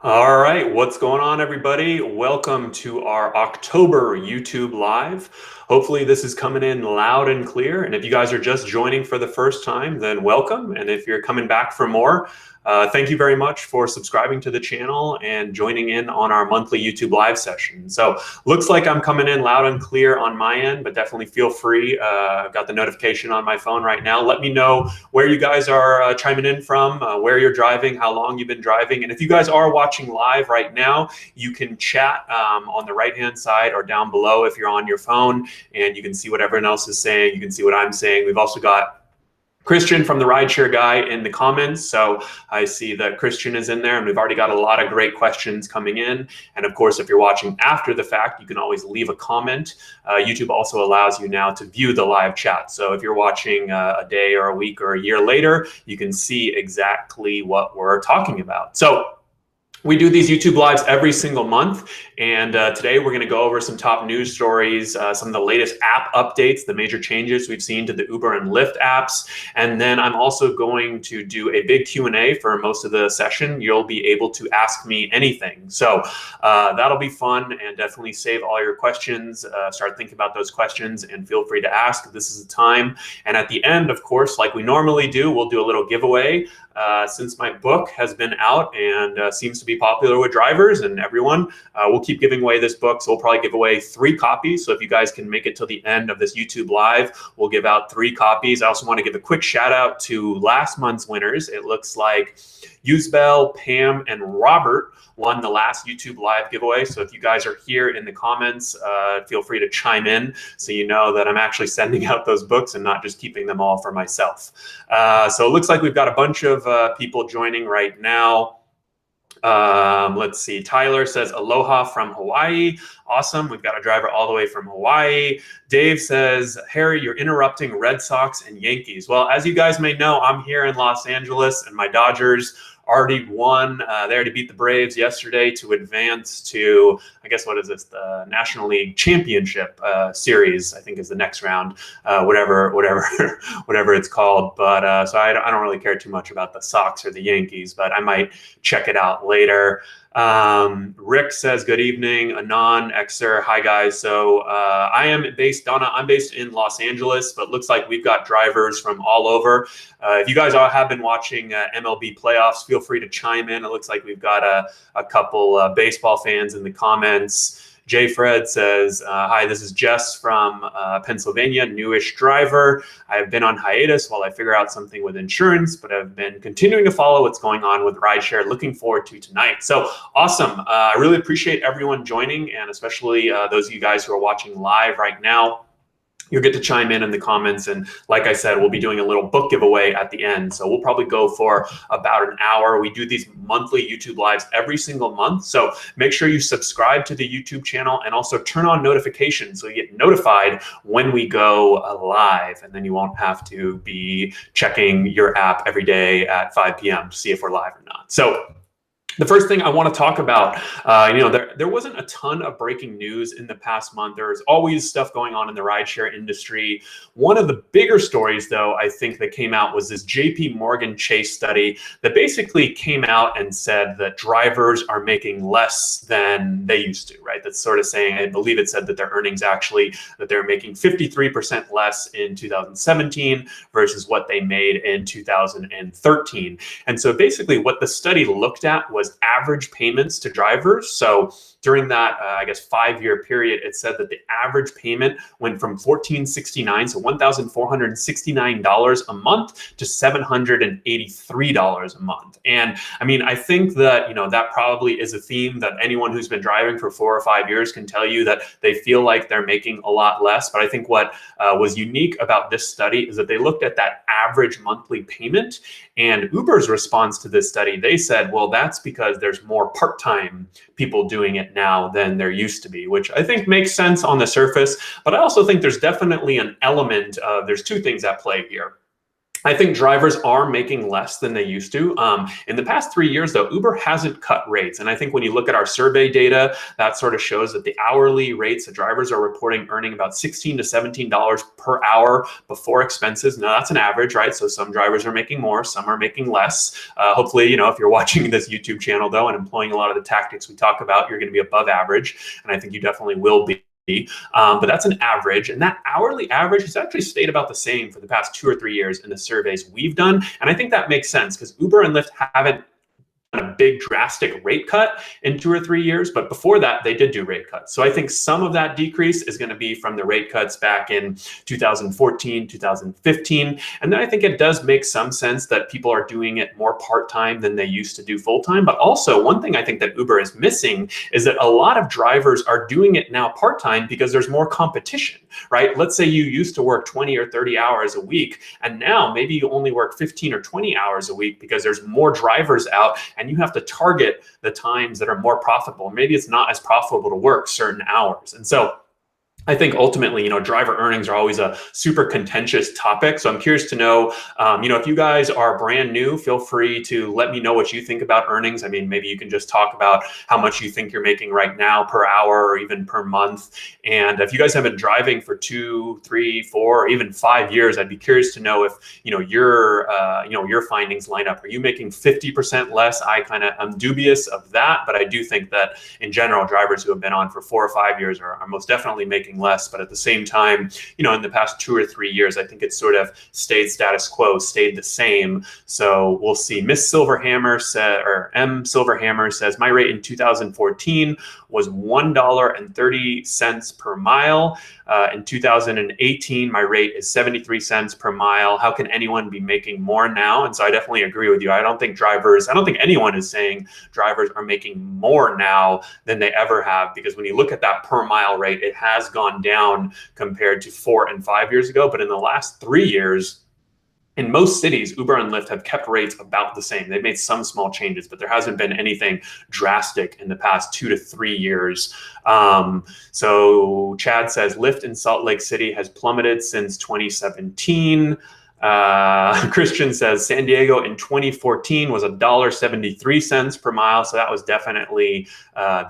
All right, what's going on, everybody? Welcome to our October YouTube Live. Hopefully this is coming in loud and clear. And if you guys are just joining for the first time, then welcome. And if you're coming back for more, thank you very much for subscribing to the channel and joining in on our monthly YouTube Live session. So looks like I'm coming in loud and clear on my end, but definitely feel free. I've got the notification on my phone right now. Let me know where you guys are chiming in from, where you're driving, how long you've been driving. And if you guys are watching live right now, you can chat on the right-hand side or down below if you're on your phone, and you can see what everyone else is saying. You can see what I'm saying. We've also got Christian from the Rideshare guy in the comments. So I see that Christian is in there, and we've already got a lot of great questions coming in. And of course, if you're watching after the fact, you can always leave a comment. YouTube also allows you now to view the live chat. So if you're watching a day or a week or a year later, you can see exactly what we're talking about. So we do these YouTube Lives every single month, and today we're going to go over some top news stories, some of the latest app updates, the major changes we've seen to the Uber and Lyft apps, and then I'm also going to do a big Q&A for most of the session. You'll be able to ask me anything, so that'll be fun, and definitely save all your questions, start thinking about those questions, and feel free to ask. This is the time, and at the end, of course, like we normally do, we'll do a little giveaway. Since my book has been out and seems to be popular with drivers and everyone, we'll keep giving away this book. So we'll probably give away 3 copies. So if you guys can make it till the end of this YouTube Live, we'll give out 3 copies. I also want to give a quick shout out to last month's winners. It looks like Usbel, Pam, and Robert won the last YouTube Live giveaway. So if you guys are here in the comments, feel free to chime in so you know that I'm actually sending out those books and not just keeping them all for myself. So it looks like we've got a bunch of people joining right now. Let's see. Tyler says, aloha from Hawaii. Awesome. We've got a driver all the way from Hawaii. Dave says, Harry, you're interrupting Red Sox and Yankees. Well, as you guys may know, I'm here in Los Angeles, and my Dodgers already won. They already beat the Braves yesterday to advance to, I guess, what is this? The National League Championship Series, I think, is the next round, whatever it's called. But so I don't really care too much about the Sox or the Yankees, but I might check it out later. Rick says, good evening. Anon, Xer, hi guys. So I'm based in Los Angeles, but looks like we've got drivers from all over. If you guys all have been watching MLB playoffs, feel free to chime in. It looks like we've got a couple baseball fans in the comments. Jay Fred says, hi, this is Jess from Pennsylvania, newish driver. I've been on hiatus while I figure out something with insurance, but I've been continuing to follow what's going on with Rideshare. Looking forward to tonight. So awesome. I really appreciate everyone joining, and especially those of you guys who are watching live right now. You'll get to chime in the comments, and like I said, we'll be doing a little book giveaway at the end. So we'll probably go for about an hour. We do these monthly YouTube Lives every single month. So make sure you subscribe to the YouTube channel and also turn on notifications so you get notified when we go live, and then you won't have to be checking your app every day at 5 p.m. to see if we're live or not. So the first thing I want to talk about, there wasn't a ton of breaking news in the past month. There's always stuff going on in the rideshare industry. One of the bigger stories, though, I think that came out was this JP Morgan Chase study that basically came out and said that drivers are making less than they used to, right? That's sort of saying, I believe it said that their earnings actually, that they're making 53% less in 2017 versus what they made in 2013. And so basically what the study looked at was average payments to drivers. So during that, I guess, 5-year period, it said that the average payment went from $1,469, so $1,469 a month, to $783 a month. And I mean, I think that, that probably is a theme that anyone who's been driving for 4 or 5 years can tell you, that they feel like they're making a lot less. But I think what was unique about this study is that they looked at that average monthly payment, and Uber's response to this study, they said, well, that's because there's more part-time people doing it now than there used to be, which I think makes sense on the surface. But I also think there's definitely an element of, there's 2 things at play here. I think drivers are making less than they used to. In the past 3 years, though, Uber hasn't cut rates. And I think when you look at our survey data, that sort of shows that the hourly rates that drivers are reporting earning about $16 to $17 per hour before expenses. Now, that's an average, right? So some drivers are making more, some are making less. Hopefully, if you're watching this YouTube channel, though, and employing a lot of the tactics we talk about, you're going to be above average. And I think you definitely will be. But that's an average, and that hourly average has actually stayed about the same for the past 2 or 3 years in the surveys we've done. And I think that makes sense because Uber and Lyft haven't a big drastic rate cut in 2 or 3 years, but before that they did do rate cuts. So I think some of that decrease is going to be from the rate cuts back in 2014, 2015. And then I think it does make some sense that people are doing it more part-time than they used to do full-time. But also one thing I think that Uber is missing is that a lot of drivers are doing it now part-time because there's more competition, right? Let's say you used to work 20 or 30 hours a week, and now maybe you only work 15 or 20 hours a week because there's more drivers out, and you have to target the times that are more profitable. Maybe it's not as profitable to work certain hours. And so I think ultimately, driver earnings are always a super contentious topic. So I'm curious to know, if you guys are brand new, feel free to let me know what you think about earnings. I mean, maybe you can just talk about how much you think you're making right now per hour or even per month. And if you guys have been driving for 2, 3, 4, or even 5 years, I'd be curious to know if, your findings line up. Are you making 50% less? I'm dubious of that, but I do think that in general, drivers who have been on for 4 or 5 years are most definitely making less. But at the same time, in the past 2 or 3 years, I think it's sort of stayed status quo, stayed the same. So we'll see. Miss Silverhammer said, or M Silverhammer says, my rate in 2014 was $1.30 per mile. In 2018, my rate is 73 cents per mile. How can anyone be making more now? And so I definitely agree with you. I don't think anyone is saying drivers are making more now than they ever have, because when you look at that per mile rate, it has gone down compared to 4 and 5 years ago. But in the last 3 years, in most cities, Uber and Lyft have kept rates about the same. They've made some small changes, but there hasn't been anything drastic in the past 2 to 3 years. So Chad says Lyft in Salt Lake City has plummeted since 2017. Christian says San Diego in 2014 was $1.73 per mile. So that was definitely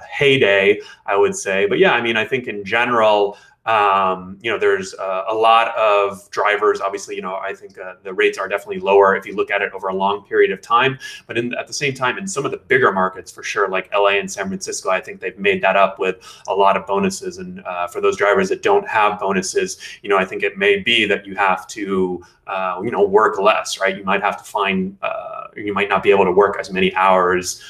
heyday, I would say. But yeah, I think in general, there's a lot of drivers. Obviously, I think the rates are definitely lower if you look at it over a long period of time. But at the same time, in some of the bigger markets, for sure, like LA and San Francisco, I think they've made that up with a lot of bonuses. And for those drivers that don't have bonuses, I think it may be that you have to, work less, right? You might have to you might not be able to work as many hours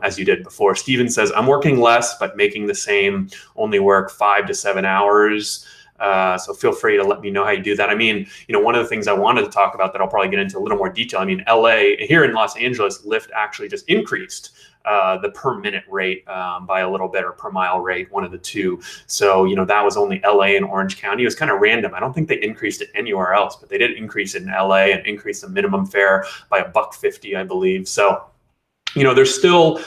as you did before. Steven says, I'm working less, but making the same, only work 5 to 7 hours. So feel free to let me know how you do that. One of the things I wanted to talk about that I'll probably get into a little more detail. LA, here in Los Angeles, Lyft actually just increased the per minute rate by a little bit, or per mile rate, one of the two. So, that was only LA and Orange County. It was kind of random. I don't think they increased it anywhere else, but they did increase it in LA and increase the minimum fare by $1.50, I believe. So, there's still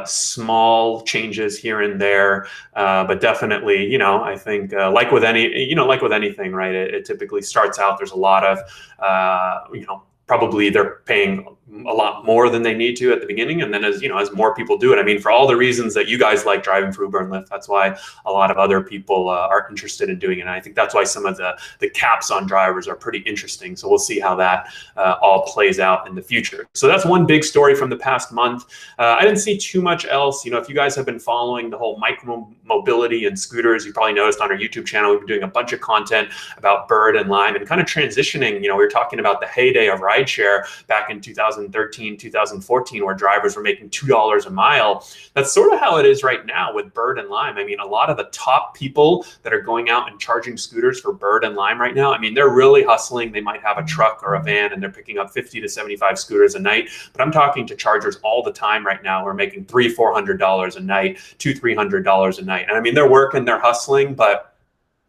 small changes here and there, but definitely, I think like with anything, right? It typically starts out. There's a lot of, probably they're paying a lot more than they need to at the beginning, and then as more people do it, for all the reasons that you guys like driving for Uber and Lyft, that's why a lot of other people are interested in doing it. And I think that's why some of the caps on drivers are pretty interesting. So we'll see how that all plays out in the future. So that's one big story from the past month. I didn't see too much else. If you guys have been following the whole micro mobility and scooters, you probably noticed on our YouTube channel we've been doing a bunch of content about Bird and Lime and kind of transitioning. We were talking about the heyday of rideshare back in 2013, 2014, where drivers were making $2 a mile. That's sort of how it is right now with Bird and Lime. A lot of the top people that are going out and charging scooters for Bird and Lime right now, they're really hustling. They might have a truck or a van and they're picking up 50 to 75 scooters a night. But I'm talking to chargers all the time right now. We're making $300, $400 a night, $200, $300 a night. And they're working, they're hustling, but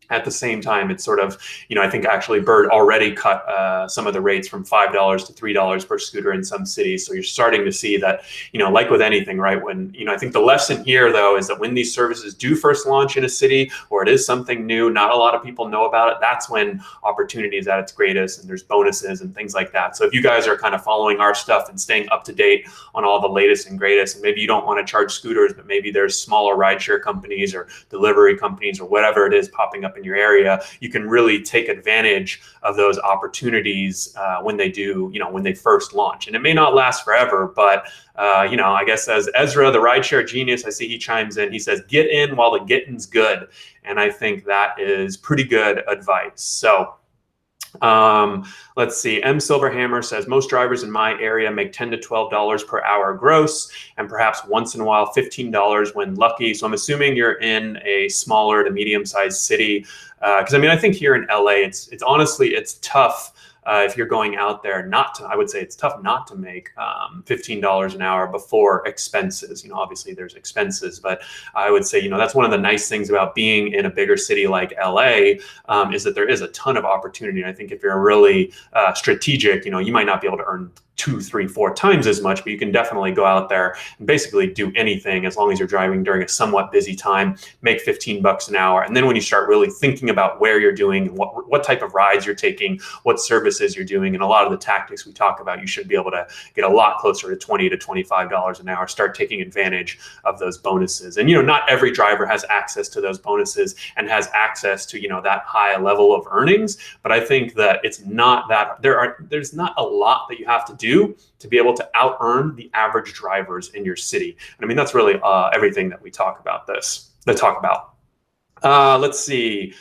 At the same time, it's sort of, I think actually Bird already cut some of the rates from $5 to $3 per scooter in some cities. So you're starting to see that, like with anything, right? When, I think the lesson here, though, is that when these services do first launch in a city, or it is something new, not a lot of people know about it, that's when opportunity is at its greatest, and there's bonuses and things like that. So if you guys are kind of following our stuff and staying up to date on all the latest and greatest, and maybe you don't want to charge scooters, but maybe there's smaller rideshare companies or delivery companies or whatever it is popping up in your area, you can really take advantage of those opportunities when they do, when they first launch. And it may not last forever, but I guess as Ezra, the rideshare genius, I see he chimes in. He says, "Get in while the getting's good," and I think that is pretty good advice. So. Let's see. M. Silverhammer says most drivers in my area make $10 to $12 per hour gross, and perhaps once in a while $15 when lucky. So I'm assuming you're in a smaller to medium-sized city, because I think here in LA, it's honestly it's tough. If you're going out there, I would say it's tough not to make $15 an hour before expenses. Obviously there's expenses, but I would say, that's one of the nice things about being in a bigger city like LA, is that there is a ton of opportunity. And I think if you're really strategic, you might not be able to earn 2, 3, 4 times as much, but you can definitely go out there and basically do anything as long as you're driving during a somewhat busy time, make $15 an hour. And then when you start really thinking about where you're doing, what type of rides you're taking, what services you're doing, and a lot of the tactics we talk about, you should be able to get a lot closer to $20 to $25 an hour, start taking advantage of those bonuses. And, not every driver has access to those bonuses and has access to, that high level of earnings. But I think that it's not that there's not a lot that you have to do to be able to out earn the average drivers in your city. And that's really everything that we talk about let's see.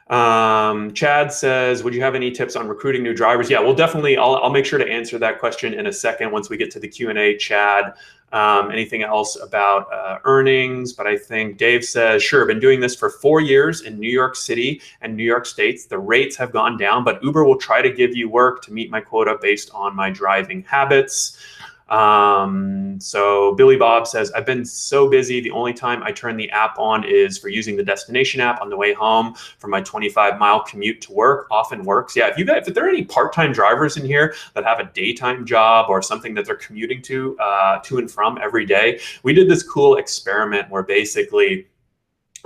Chad says, would you have any tips on recruiting new drivers? Yeah, well, definitely. I'll make sure to answer that question in a second once we get to the Q&A, Chad. Anything else about earnings? But I think Dave says, sure, been doing this for 4 years in New York City and New York State. The rates have gone down, but Uber will try to give you work to meet my quota based on my driving habits. So Billy Bob says, I've been so busy. The only time I turn the app on is for using the destination app on the way home for my 25-mile commute to work. Often works. Yeah, if there are any part-time drivers in here that have a daytime job or something that they're commuting to and from every day, we did this cool experiment where basically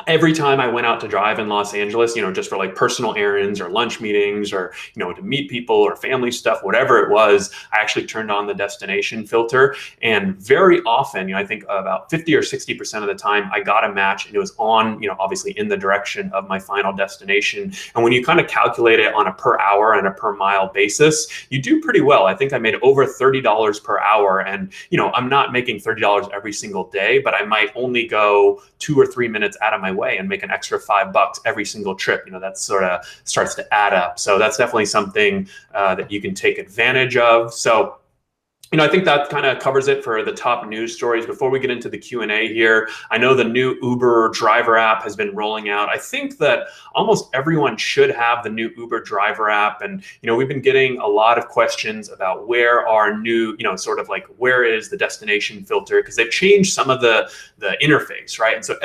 every time I went out to drive in Los Angeles, just for like personal errands or lunch meetings or, to meet people or family stuff, whatever it was, I actually turned on the destination filter. And very often, I think about 50 or 60% of the time I got a match and it was on, obviously in the direction of my final destination. And when you kind of calculate it on a per hour and a per mile basis, you do pretty well. I think I made over $30 per hour. And, I'm not making $30 every single day, but I might only go 2 or 3 minutes out of my way and make an extra $5 every single trip. That sort of starts to add up. So that's definitely something that you can take advantage of. So I think that kind of covers it for the top news stories. Before we get into the Q&A here, I know the new Uber driver app has been rolling out. I think that almost everyone should have the new Uber driver app. And, we've been getting a lot of questions about where our new, sort of like where is the destination filter? Because they've changed some of the interface, right? And so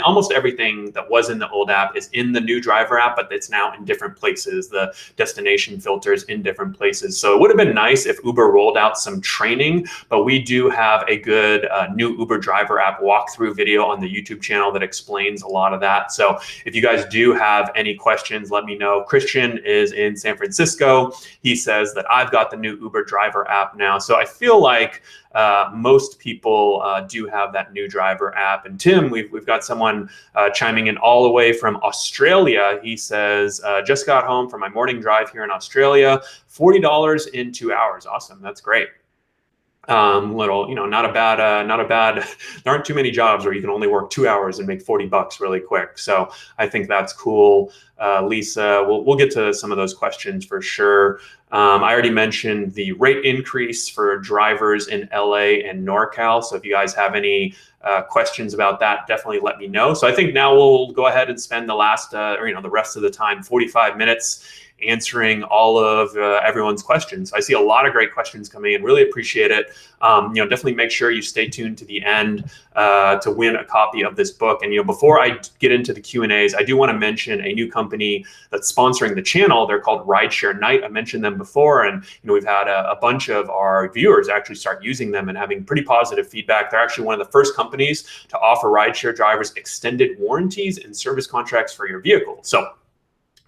almost everything that was in the old app is in the new driver app, but it's now in different places. The destination filters in different places. So it would have been nice if Uber rolled out some training, but we do have a good new Uber driver app walkthrough video on the YouTube channel that explains a lot of that. So if you guys do have any questions, let me know. Christian is in San Francisco. He says that I've got the new Uber driver app now. So I feel like most people do have that new driver app. And Tim, we've got someone chiming in all the way from Australia. He says, just got home from my morning drive here in Australia, $40 in 2 hours. Awesome. That's great. Not a bad, there aren't too many jobs where you can only work 2 hours and make $40 really quick. So I think that's cool. Lisa, we'll get to some of those questions for sure. I already mentioned the rate increase for drivers in LA and NorCal. So if you guys have any questions about that, definitely let me know. So I think now we'll go ahead and spend the last, the rest of the time, 45 minutes answering all of everyone's questions. I see a lot of great questions coming in. Really appreciate it. Definitely make sure you stay tuned to the end to win a copy of this book. And before I get into the Q&As, I do want to mention a new company that's sponsoring the channel. They're called Rideshare Night. I mentioned them before, and we've had a bunch of our viewers actually start using them and having pretty positive feedback. They're actually one of the first companies to offer rideshare drivers extended warranties and service contracts for your vehicle. So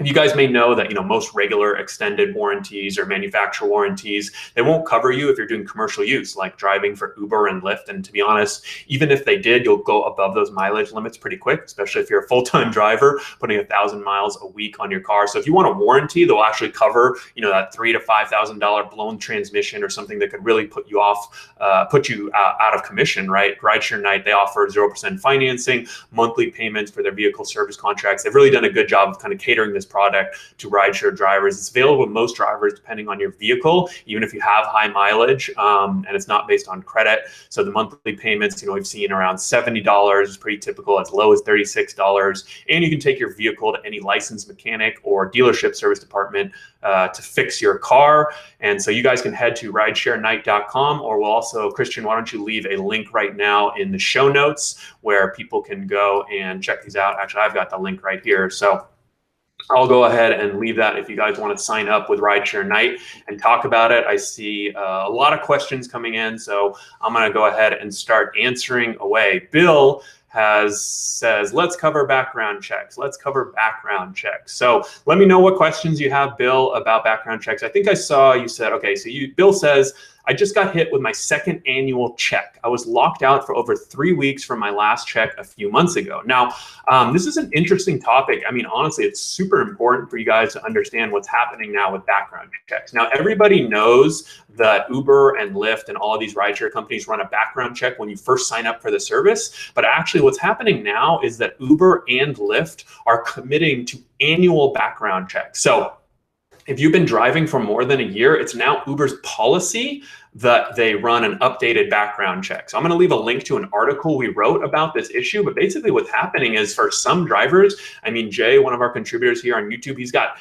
you guys may know that most regular extended warranties or manufacturer warranties, they won't cover you if you're doing commercial use, like driving for Uber and Lyft. And to be honest, even if they did, you'll go above those mileage limits pretty quick, especially if you're a full-time driver putting 1,000 miles a week on your car. So if you want a warranty, they'll actually cover that $3,000 to $5,000 blown transmission or something that could really put you off, put you out of commission, right? Rideshare Night, they offer 0% financing, monthly payments for their vehicle service contracts. They've really done a good job of kind of catering this product to rideshare drivers. It's available to most drivers depending on your vehicle, even if you have high mileage, and it's not based on credit. So the monthly payments, we've seen around $70 is pretty typical, as low as $36. And you can take your vehicle to any licensed mechanic or dealership service department to fix your car. And so you guys can head to ridesharenight.com, or we'll also, Christian, why don't you leave a link right now in the show notes where people can go and check these out. Actually, I've got the link right here. So I'll go ahead and leave that if you guys want to sign up with Rideshare Night and talk about it. I see a lot of questions coming in, so I'm going to go ahead and start answering away. Bill says, let's cover background checks. Let's cover background checks. So let me know what questions you have, Bill, about background checks. I think I saw you said, okay, so Bill says, I just got hit with my second annual check. I was locked out for over 3 weeks from my last check a few months ago. Now, this is an interesting topic. I mean, honestly, it's super important for you guys to understand what's happening now with background checks. Now, everybody knows that Uber and Lyft and all of these rideshare companies run a background check when you first sign up for the service. But actually what's happening now is that Uber and Lyft are committing to annual background checks. So if you've been driving for more than a year, it's now Uber's policy that they run an updated background check. So I'm going to leave a link to an article we wrote about this issue. But basically what's happening is, for some drivers, I mean, Jay, one of our contributors here on YouTube, he's got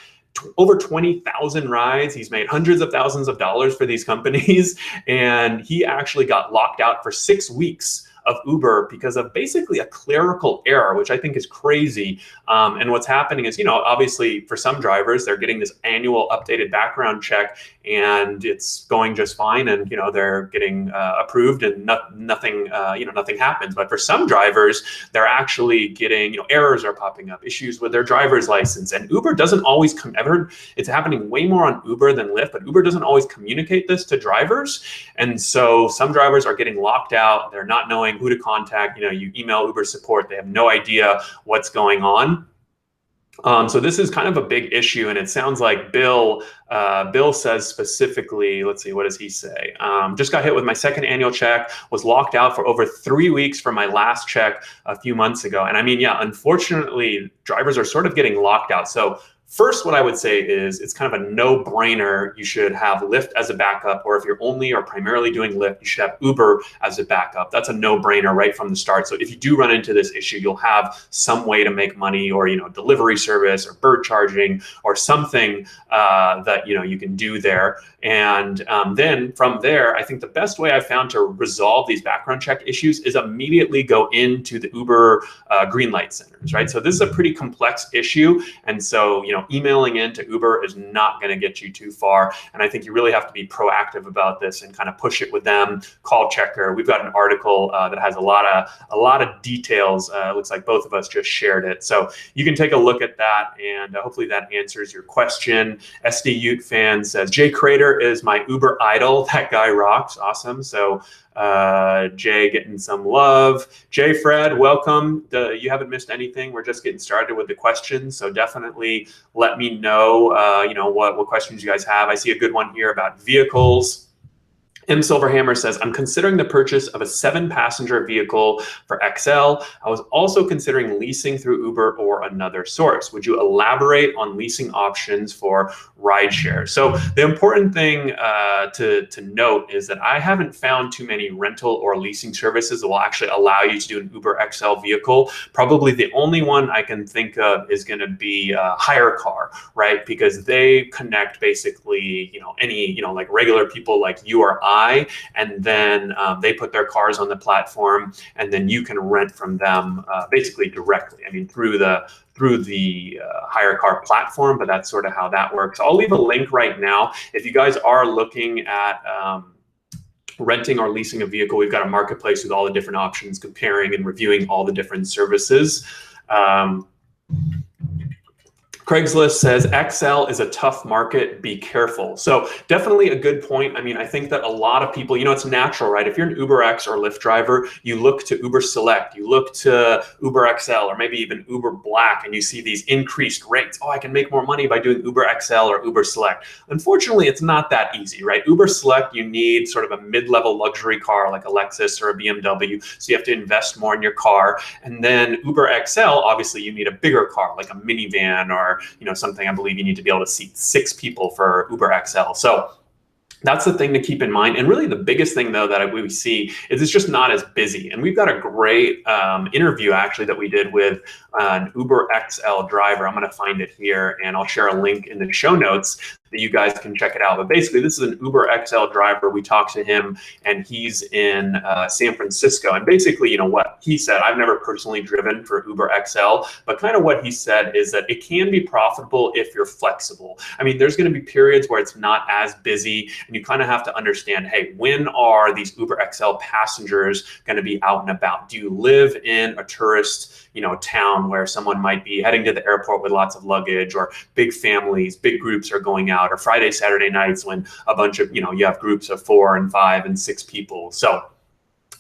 over 20,000 rides. He's made hundreds of thousands of dollars for these companies. And he actually got locked out for 6 weeks of Uber because of basically a clerical error, which I think is crazy. And what's happening is, obviously for some drivers, they're getting this annual updated background check and it's going just fine, and they're getting approved and nothing happens. But for some drivers, they're actually getting errors are popping up, issues with their driver's license. And Uber doesn't always it's happening way more on Uber than Lyft, but Uber doesn't always communicate this to drivers. And so some drivers are getting locked out. They're not knowing who to contact. You email Uber support, they have no idea what's going on. So this is kind of a big issue, and it sounds like Bill says specifically, let's see, what does he say? Just got hit with my second annual check, was locked out for over 3 weeks from my last check a few months ago. And I mean, yeah, unfortunately, drivers are sort of getting locked out. So first, what I would say is it's kind of a no-brainer. You should have Lyft as a backup, or if you're only or primarily doing Lyft, you should have Uber as a backup. That's a no-brainer right from the start. So if you do run into this issue, you'll have some way to make money, or delivery service or bird charging or something that you can do there. And then from there, I think the best way I've found to resolve these background check issues is immediately go into the Uber green light centers, right? So this is a pretty complex issue, and so emailing into Uber is not going to get you too far. And I think you really have to be proactive about this and kind of push it with them. Call Checker. We've got an article that has a lot of details. Looks like both of us just shared it, so you can take a look at that, and hopefully that answers your question. SD Ute fan says, Jay Crater is my Uber idol. That guy rocks. Awesome. So Jay getting some love. Jay Fred, welcome. You haven't missed anything. We're just getting started with the questions, so definitely let me know what questions you guys have. I see a good one here about vehicles. M. Silverhammer says, I'm considering the purchase of a 7-passenger vehicle for XL. I was also considering leasing through Uber or another source. Would you elaborate on leasing options for rideshare? So the important thing to note is that I haven't found too many rental or leasing services that will actually allow you to do an Uber XL vehicle. Probably the only one I can think of is going to be Hire Car, right? Because they connect basically, any, like regular people like you or I, and then they put their cars on the platform, and then you can rent from them basically directly. I mean, through the Hire Car platform, but that's sort of how that works. I'll leave a link right now. If you guys are looking at renting or leasing a vehicle, we've got a marketplace with all the different options, comparing and reviewing all the different services. Craigslist says XL is a tough market, be careful. So definitely a good point. I mean, I think that a lot of people, it's natural, right? If you're an UberX or Lyft driver, you look to Uber Select, you look to Uber XL, or maybe even Uber Black, and you see these increased rates. Oh, I can make more money by doing Uber XL or Uber Select. Unfortunately, it's not that easy, right? Uber Select, you need sort of a mid-level luxury car like a Lexus or a BMW, so you have to invest more in your car. And then Uber XL, obviously you need a bigger car like a minivan or something. I believe you need to be able to seat 6 people for Uber XL. So that's the thing to keep in mind. And really the biggest thing, though, that we see is it's just not as busy. And we've got a great interview, actually, that we did with an Uber XL driver. I'm going to find it here, and I'll share a link in the show notes that you guys can check it out. But basically, this is an Uber XL driver. We talked to him, and he's in San Francisco. And basically, what he said, I've never personally driven for Uber XL, but kind of what he said is that it can be profitable if you're flexible. I mean, there's going to be periods where it's not as busy, and you kind of have to understand, hey, when are these Uber XL passengers going to be out and about? Do you live in a tourist town where someone might be heading to the airport with lots of luggage, or big families, big groups are going out, or Friday, Saturday nights when a bunch of, you have groups of 4 and 5 and 6 people. So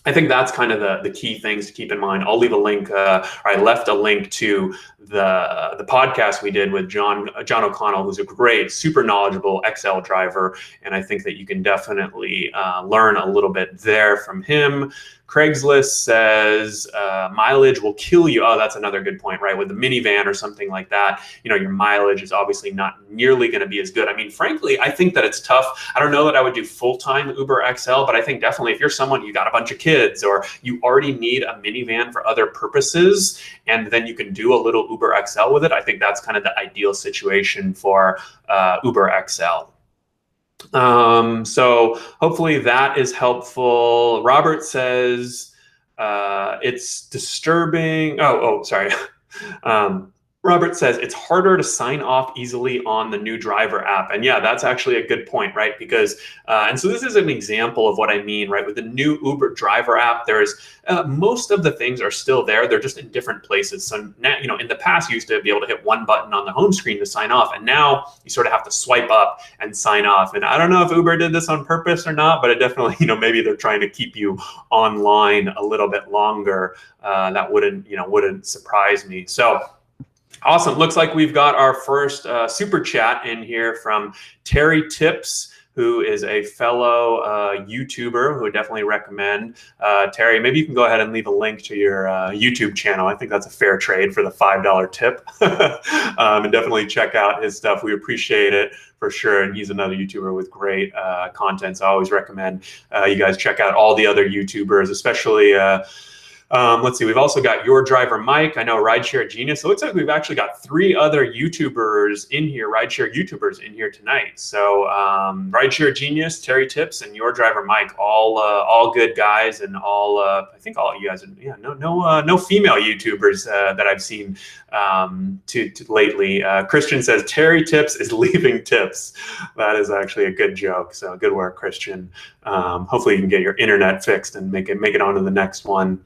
I think that's kind of the key things to keep in mind. I'll leave a link, or I left a link to the podcast we did with John O'Connell, who's a great, super knowledgeable XL driver. And I think that you can definitely learn a little bit there from him. Craigslist says mileage will kill you. Oh, that's another good point, right? With the minivan or something like that, your mileage is obviously not nearly going to be as good. I mean, frankly, I think that it's tough. I don't know that I would do full-time Uber XL, but I think definitely if you're someone, you got a bunch of kids, or you already need a minivan for other purposes, and then you can do a little Uber XL with it, I think that's kind of the ideal situation for Uber XL. So hopefully that is helpful. Robert says it's disturbing. Sorry. Robert says it's harder to sign off easily on the new driver app. And yeah, that's actually a good point, right? Because, and so this is an example of what I mean, right? With the new Uber driver app, there's most of the things are still there. They're just in different places. So now, in the past, you used to be able to hit one button on the home screen to sign off. And now you sort of have to swipe up and sign off. And I don't know if Uber did this on purpose or not, but it definitely, maybe they're trying to keep you online a little bit longer. That wouldn't surprise me. So, awesome. Looks like we've got our first super chat in here from Terry Tips, who is a fellow YouTuber who would definitely recommend. Terry, maybe you can go ahead and leave a link to your YouTube channel. I think that's a fair trade for the $5 tip. And definitely check out his stuff. We appreciate it for sure. And he's another YouTuber with great content. So I always recommend you guys check out all the other YouTubers, especially let's see, we've also got Your Driver Mike. I know Rideshare Genius. It looks like we've actually got 3 other YouTubers in here, Rideshare YouTubers in here tonight. So Rideshare Genius, Terry Tips, and Your Driver Mike, all good guys, and all I think all you guys are, yeah, no female YouTubers that I've seen to lately. Christian says Terry Tips is leaving tips. That is actually a good joke. So good work, Christian. Hopefully you can get your internet fixed and make it onto the next one.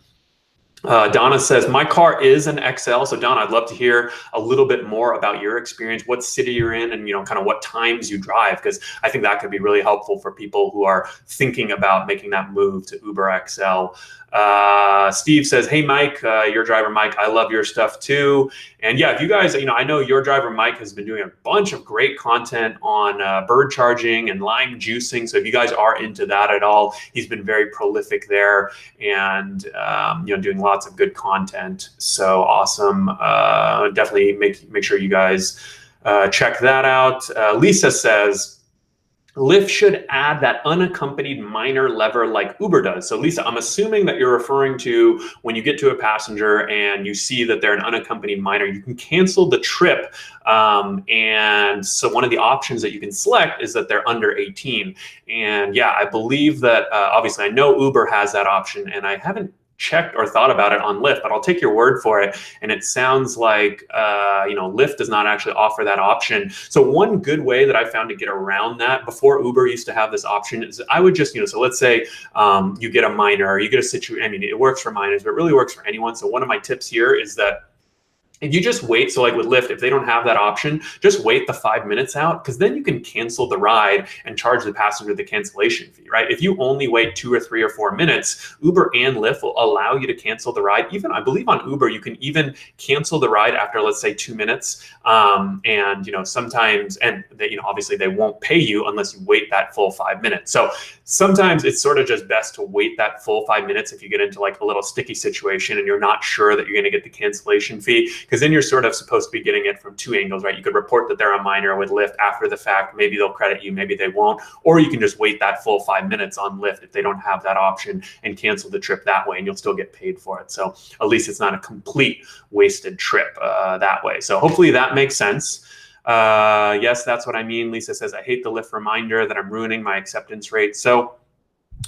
Donna says, my car is an XL. So Donna, I'd love to hear a little bit more about your experience, what city you're in, and kind of what times you drive, because I think that could be really helpful for people who are thinking about making that move to Uber XL. Steve says, hey, Mike, your driver, Mike, I love your stuff too. And yeah, if you guys, I know your driver, Mike, has been doing a bunch of great content on bird charging and lime juicing. So if you guys are into that at all, he's been very prolific there and, doing lots of good content. So awesome. Definitely make sure you guys check that out. Lisa says, Lyft should add that unaccompanied minor lever like Uber does. So Lisa, I'm assuming that you're referring to when you get to a passenger and you see that they're an unaccompanied minor, you can cancel the trip. And so one of the options that you can select is that they're under 18. And yeah, I believe that obviously I know Uber has that option, and I haven't checked or thought about it on Lyft, but I'll take your word for it. And it sounds like, Lyft does not actually offer that option. So one good way that I found to get around that, before Uber used to have this option, is I would just, so let's say you get a minor, or you get a situation, I mean, it works for minors, but it really works for anyone. So one of my tips here is that if you just wait, so like with Lyft, if they don't have that option, just wait the 5 minutes out, because then you can cancel the ride and charge the passenger the cancellation fee, right? If you only wait 2 or 3 or 4 minutes, Uber and Lyft will allow you to cancel the ride. Even, I believe on Uber, you can even cancel the ride after, let's say, 2 minutes. And, sometimes, and they, obviously they won't pay you unless you wait that full 5 minutes. So sometimes it's sort of just best to wait that full 5 minutes if you get into like a little sticky situation and you're not sure that you're going to get the cancellation fee, because then you're sort of supposed to be getting it from two angles, right? You could report that they're a minor with Lyft after the fact. Maybe they'll credit you, maybe they won't. Or you can just wait that full 5 minutes on Lyft if they don't have that option and cancel the trip that way, and you'll still get paid for it. So at least it's not a complete wasted trip that way. So hopefully that makes sense. Yes, that's what I mean. Lisa says, I hate the Lyft reminder that I'm ruining my acceptance rate. So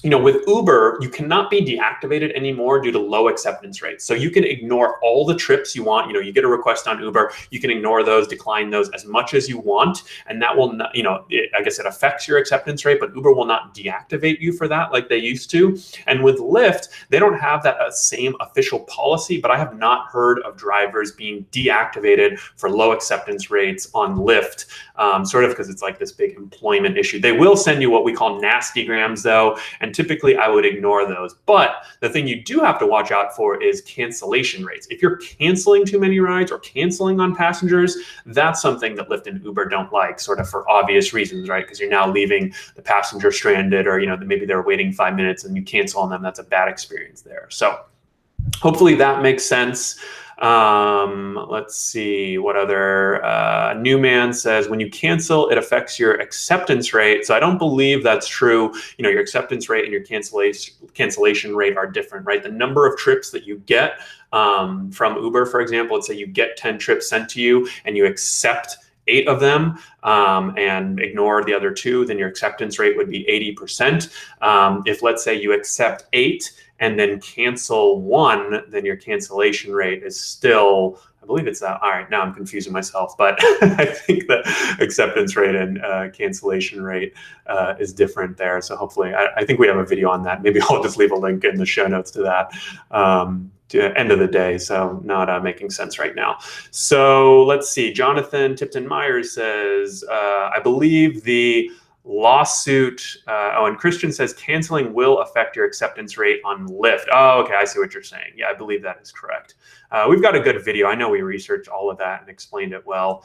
with Uber, you cannot be deactivated anymore due to low acceptance rates. So you can ignore all the trips you want. You get a request on Uber, you can ignore those, decline those as much as you want. And that will not, I guess it affects your acceptance rate, but Uber will not deactivate you for that like they used to. And with Lyft, they don't have that same official policy, but I have not heard of drivers being deactivated for low acceptance rates on Lyft, sort of because it's like this big employment issue. They will send you what we call nasty grams though, and typically I would ignore those. But the thing you do have to watch out for is cancellation rates. If you're canceling too many rides or canceling on passengers, that's something that Lyft and Uber don't like, sort of for obvious reasons, right? Because you're now leaving the passenger stranded, or maybe they're waiting 5 minutes and you cancel on them. That's a bad experience there. So hopefully that makes sense. Let's see what other Newman says, when you cancel, it affects your acceptance rate. So I don't believe that's true. Your acceptance rate and your cancellation rate are different, right? The number of trips that you get from Uber, for example, let's say you get 10 trips sent to you and you accept 8 of them and ignore the other 2, then your acceptance rate would be 80%. If let's say you accept 8 and then cancel 1, then your cancellation rate is still, I believe it's that. All right, now I'm confusing myself, but I think the acceptance rate and cancellation rate is different there. So hopefully, I think we have a video on that. Maybe I'll just leave a link in the show notes to that. To end of the day, so not making sense right now. So let's see. Jonathan Tipton Myers says, I believe the lawsuit, and Christian says canceling will affect your acceptance rate on Lyft. Oh, okay, I see what you're saying. Yeah, I believe that is correct. We've got a good video. I know we researched all of that and explained it well.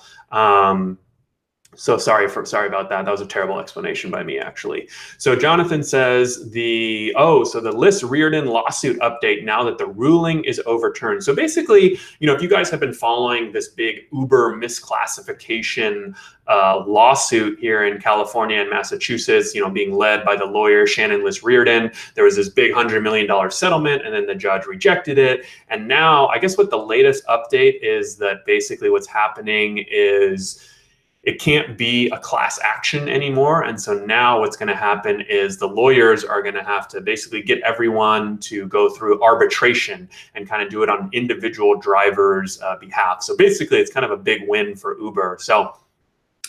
So sorry about that. That was a terrible explanation by me, actually. So Jonathan says so the Lyft Reardon lawsuit update now that the ruling is overturned. So basically, if you guys have been following this big Uber misclassification lawsuit here in California and Massachusetts, being led by the lawyer Shannon Liz Reardon, there was this big $100 million settlement, and then the judge rejected it. And now, I guess what the latest update is that basically what's happening is it can't be a class action anymore. And so now what's going to happen is the lawyers are going to have to basically get everyone to go through arbitration and kind of do it on individual drivers' behalf. So basically, it's kind of a big win for Uber. So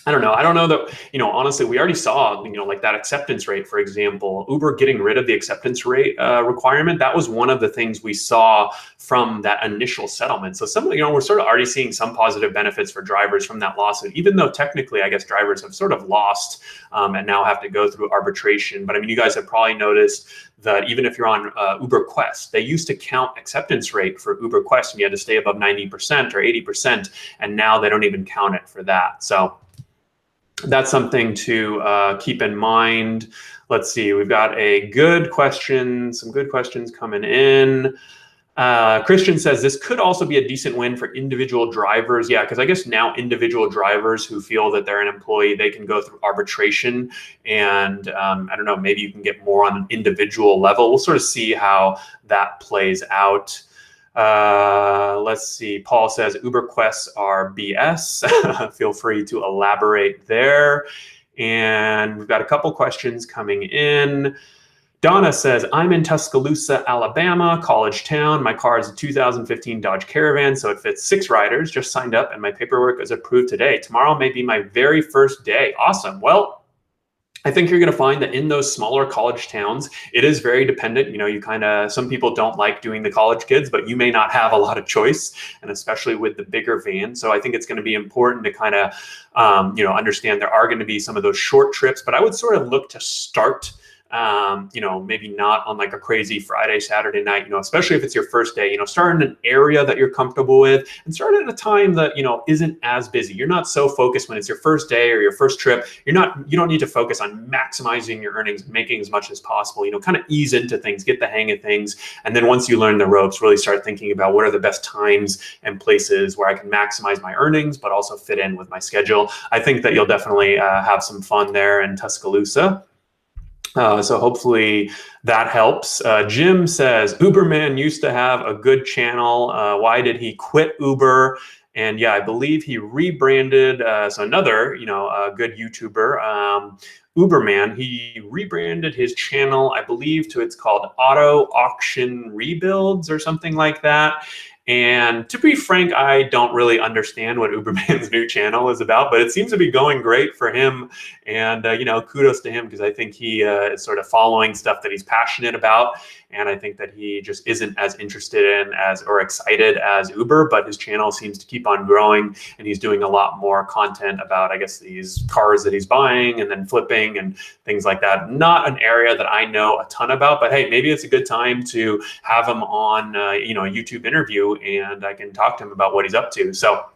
I don't know. I don't know that, honestly, we already saw, like that acceptance rate, for example, Uber getting rid of the acceptance rate requirement. That was one of the things we saw from that initial settlement. So we're sort of already seeing some positive benefits for drivers from that lawsuit, even though technically, I guess drivers have sort of lost and now have to go through arbitration. But I mean, you guys have probably noticed that even if you're on Uber Quest, they used to count acceptance rate for Uber Quest and you had to stay above 90% or 80%. And now they don't even count it for that. So that's something to keep in mind. Let's see, we've got some good questions coming in. Christian says this could also be a decent win for individual drivers. Yeah, because I guess now individual drivers who feel that they're an employee, they can go through arbitration. And I don't know, maybe you can get more on an individual level. We'll sort of see how that plays out. Let's see. Paul says Uber Quests are BS. Feel free to elaborate there. And we've got a couple questions coming in. Donna says, I'm in Tuscaloosa, Alabama, college town. My car is a 2015 Dodge Caravan, so it fits 6 riders. Just signed up and my paperwork is approved today. Tomorrow may be my very first day. Awesome. Well, I think you're going to find that in those smaller college towns, it is very dependent. Some people don't like doing the college kids, but you may not have a lot of choice, and especially with the bigger van. So I think it's going to be important to kind of, understand there are going to be some of those short trips, but I would sort of look to start maybe not on like a crazy Friday, Saturday night, especially if it's your first day, start in an area that you're comfortable with and start at a time that, isn't as busy. You're not so focused when it's your first day or your first trip. You don't need to focus on maximizing your earnings, making as much as possible, kind of ease into things, get the hang of things. And then once you learn the ropes, really start thinking about what are the best times and places where I can maximize my earnings, but also fit in with my schedule. I think that you'll definitely have some fun there in Tuscaloosa. So hopefully that helps. Jim says, Uberman used to have a good channel. Why did he quit Uber? And yeah, I believe he rebranded. So another, good YouTuber, Uberman, he rebranded his channel, I believe, it's called Auto Auction Rebuilds or something like that. And to be frank, I don't really understand what Uberman's new channel is about, but it seems to be going great for him. And, kudos to him, because I think he is sort of following stuff that he's passionate about. And I think that he just isn't as interested in or excited as Uber, but his channel seems to keep on growing. And he's doing a lot more content about, I guess, these cars that he's buying and then flipping and things like that. Not an area that I know a ton about, but hey, maybe it's a good time to have him on, a YouTube interview, and I can talk to him about what he's up to. So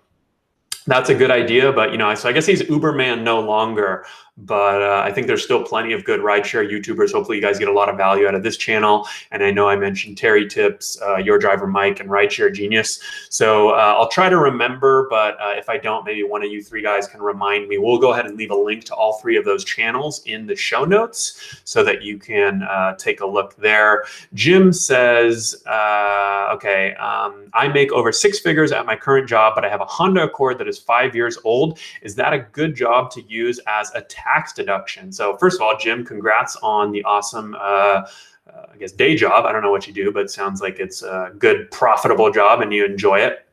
that's a good idea, but so I guess he's Uberman no longer, but I think there's still plenty of good rideshare YouTubers. Hopefully you guys get a lot of value out of this channel. And I know I mentioned Terry Tips, Your Driver Mike, and Rideshare Genius. So I'll try to remember, but if I don't, maybe one of you 3 guys can remind me. We'll go ahead and leave a link to all 3 of those channels in the show notes so that you can take a look there. Jim says, I make over 6 figures at my current job, but I have a Honda Accord that is 5 years old. Is that a good job to use as a tax deduction? So first of all, Jim, congrats on the awesome, I guess, day job. I don't know what you do, but it sounds like it's a good, profitable job and you enjoy it.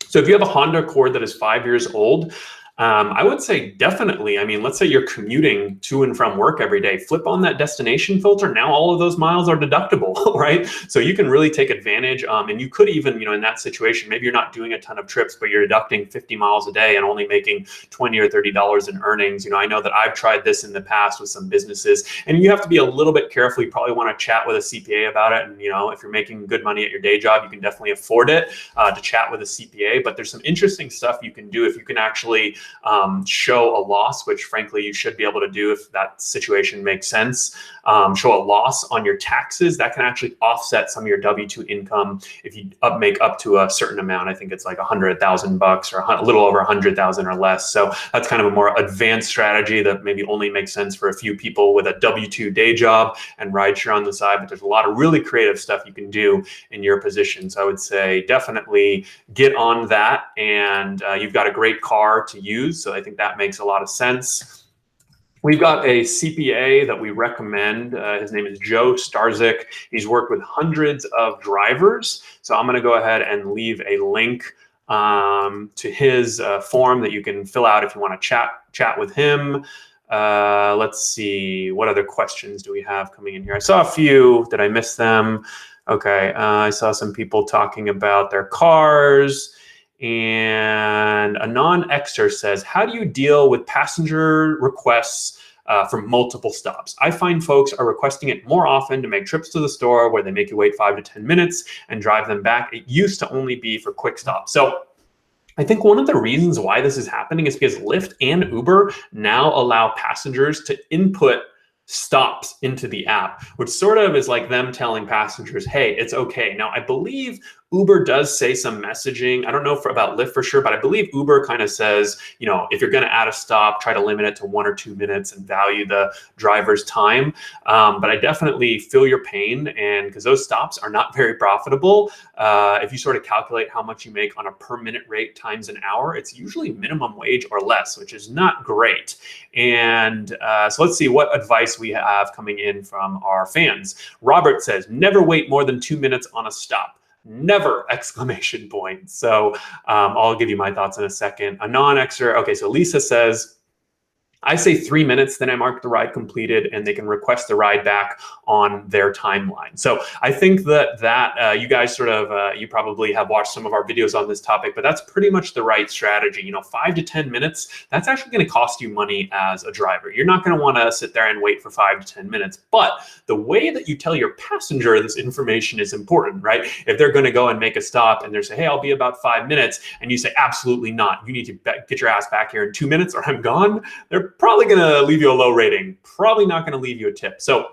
So if you have a Honda Accord that is 5 years old, I would say definitely. I mean, let's say you're commuting to and from work every day, flip on that destination filter. Now all of those miles are deductible, right? So you can really take advantage. And you could even, in that situation, maybe you're not doing a ton of trips, but you're deducting 50 miles a day and only making $20 or $30 in earnings. I know that I've tried this in the past with some businesses, and you have to be a little bit careful. You probably want to chat with a CPA about it. And, if you're making good money at your day job, you can definitely afford it to chat with a CPA. But there's some interesting stuff you can do if you can actually show a loss, which frankly you should be able to do if that situation makes sense. Show a loss on your taxes. That can actually offset some of your W-2 income if you make up to a certain amount. I think it's like $100,000 or a little over 100,000 or less. So that's kind of a more advanced strategy that maybe only makes sense for a few people with a W-2 day job and rideshare on the side. But there's a lot of really creative stuff you can do in your position. So I would say definitely get on that, and you've got a great car to use. So I think that makes a lot of sense. We've got a CPA that we recommend. His name is Joe Starzik. He's worked with hundreds of drivers. So I'm going to go ahead and leave a link to his form that you can fill out if you want to chat chat with him. Let's see, what other questions do we have coming in here? I saw a few. Did I miss them? Okay, I saw some people talking about their cars. And a non-Xer says, how do you deal with passenger requests from multiple stops? I find folks are requesting it more often to make trips to the store where they make you wait 5 to 10 minutes and drive them back. It used to only be for quick stops. So I think one of the reasons why this is happening is because Lyft and Uber now allow passengers to input stops into the app, which sort of is like them telling passengers, hey, it's okay. Now, I believe Uber does say some messaging. I don't know about Lyft for sure, but I believe Uber kind of says, if you're going to add a stop, try to limit it to 1 or 2 minutes and value the driver's time. But I definitely feel your pain, and because those stops are not very profitable. If you sort of calculate how much you make on a per minute rate times an hour, it's usually minimum wage or less, which is not great. And so let's see what advice we have coming in from our fans. Robert says, never wait more than 2 minutes on a stop. Never! Exclamation point. So I'll give you my thoughts in a second. A non-Xer. Okay, so Lisa says, I say 3 minutes, then I mark the ride completed, and they can request the ride back on their timeline. So I think that you guys sort of, you probably have watched some of our videos on this topic, but that's pretty much the right strategy. 5 to 10 minutes, that's actually going to cost you money as a driver. You're not going to want to sit there and wait for 5 to 10 minutes, but the way that you tell your passenger this information is important, right? If they're going to go and make a stop and they're saying, hey, I'll be about 5 minutes, and you say, absolutely not. You need to get your ass back here in 2 minutes or I'm gone. They're probably going to leave you a low rating, probably not going to leave you a tip. So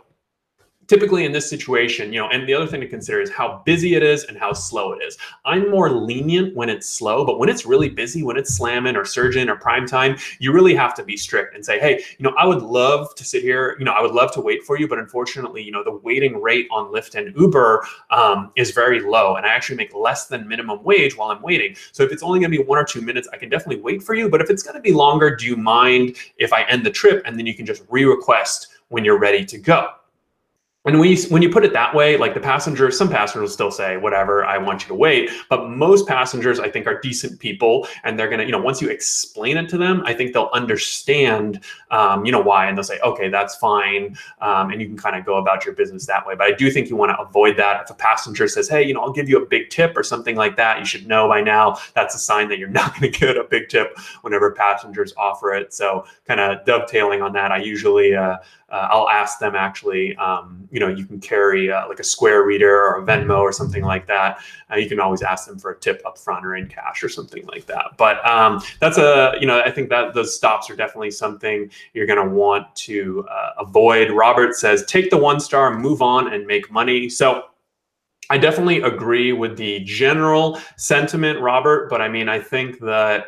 typically in this situation, and the other thing to consider is how busy it is and how slow it is. I'm more lenient when it's slow, but when it's really busy, when it's slamming or surging or prime time, you really have to be strict and say, hey, I would love to sit here, I would love to wait for you, but unfortunately, the waiting rate on Lyft and Uber is very low, and I actually make less than minimum wage while I'm waiting. So if it's only going to be 1 or 2 minutes, I can definitely wait for you, but if it's going to be longer, do you mind if I end the trip and then you can just re-request when you're ready to go? And when you put it that way, like some passengers will still say, whatever, I want you to wait. But most passengers, I think, are decent people. And they're going to, once you explain it to them, I think they'll understand, why. And they'll say, okay, that's fine. And you can kind of go about your business that way. But I do think you want to avoid that. If a passenger says, hey, I'll give you a big tip or something like that, you should know by now that's a sign that you're not going to get a big tip whenever passengers offer it. So kind of dovetailing on that, I usually, I'll ask them actually, you can carry like a Square reader or a Venmo or something like that. You can always ask them for a tip up front or in cash or something like that. But that's I think that those stops are definitely something you're going to want to avoid. Robert says, take the 1-star, move on and make money. So I definitely agree with the general sentiment, Robert. But I mean, I think that,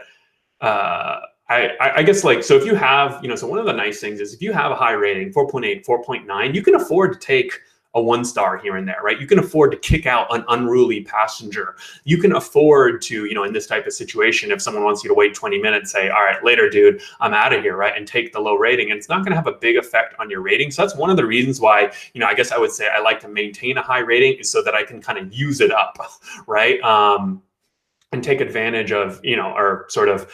I guess so if you have, so one of the nice things is if you have a high rating, 4.8, 4.9, you can afford to take a 1-star here and there, right? You can afford to kick out an unruly passenger. You can afford to, in this type of situation, if someone wants you to wait 20 minutes, say, all right, later, dude, I'm out of here, right? And take the low rating. And it's not going to have a big effect on your rating. So that's one of the reasons why, I guess I would say I like to maintain a high rating, is so that I can kind of use it up, right? And take advantage of, or sort of,